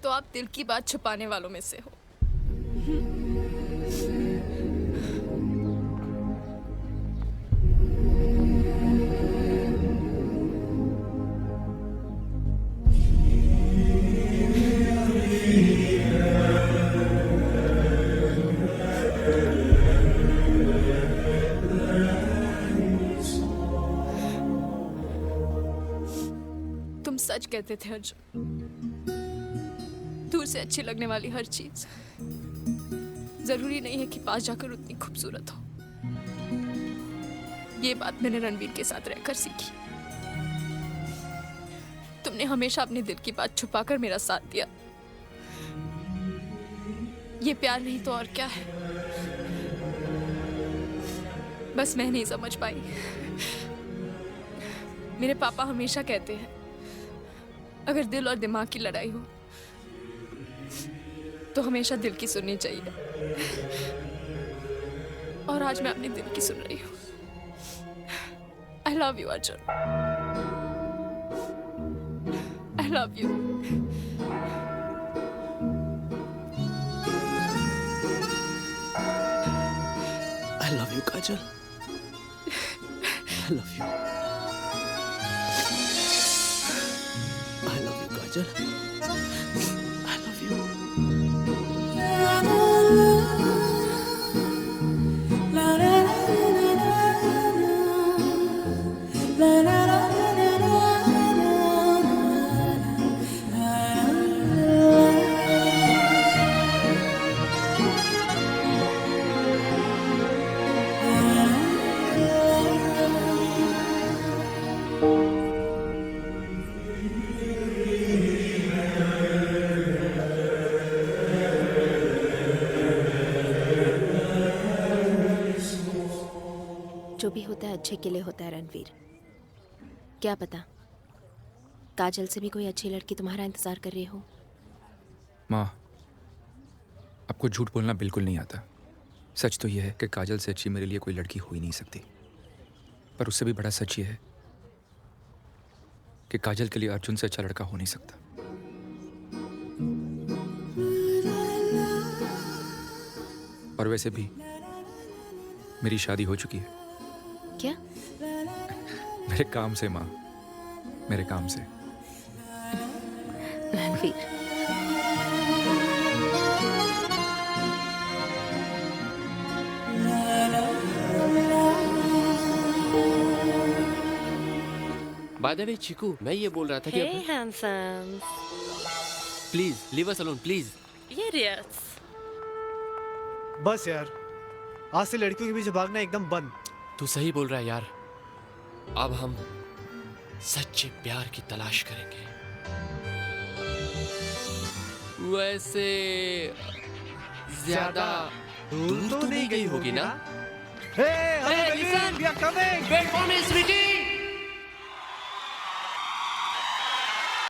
तो आप दिल की बात छुपाने वालों में से हो। तुम सच कहते थे अर्जुन। दूर से अच्छी लगने वाली हर चीज जरूरी नहीं है कि पास जाकर उतनी खूबसूरत हो। ये बात मैंने रणवीर के साथ रहकर सीखी। तुमने हमेशा अपने दिल की बात छुपाकर मेरा साथ दिया। ये प्यार नहीं तो और क्या है? बस मैं नहीं समझ पाई। मेरे पापा हमेशा कहते हैं अगर दिल और दिमाग की लड़ाई हो तो हमेशा दिल की सुननी चाहिए। और आज मैं अपने दिल की सुन रही हूँ। I love you Arjun. I love you. I love you, Kajal. I love you. I love you, Kajal. I love you. जो भी होता है अच्छे के लिए होता है रणवीर। क्या पता काजल से भी कोई अच्छी लड़की तुम्हारा इंतजार कर रही हो। माँ, आपको झूठ बोलना बिल्कुल नहीं आता। सच तो यह है कि काजल से अच्छी मेरे लिए कोई लड़की हो ही नहीं सकती। पर उससे भी बड़ा सच ये है कि काजल के लिए अर्जुन से अच्छा लड़का हो नहीं सकता। और वैसे भी मेरी शादी हो चुकी है। क्या? मेरे काम से माँ, मेरे काम से। Ranveer, by the way Chiku, मैं ये बोल रहा था कि Hey, handsome. Please leave us alone please. Idiots. बस यार, आज से लड़कियों के पीछे भागना एकदम बंद। तू सही बोल रहा है यार। अब हम सच्चे प्यार की तलाश करेंगे। वैसे ज्यादा दूर तो नहीं गई होगी ना? Hey, listen, we are coming. Wait for me, sweetie.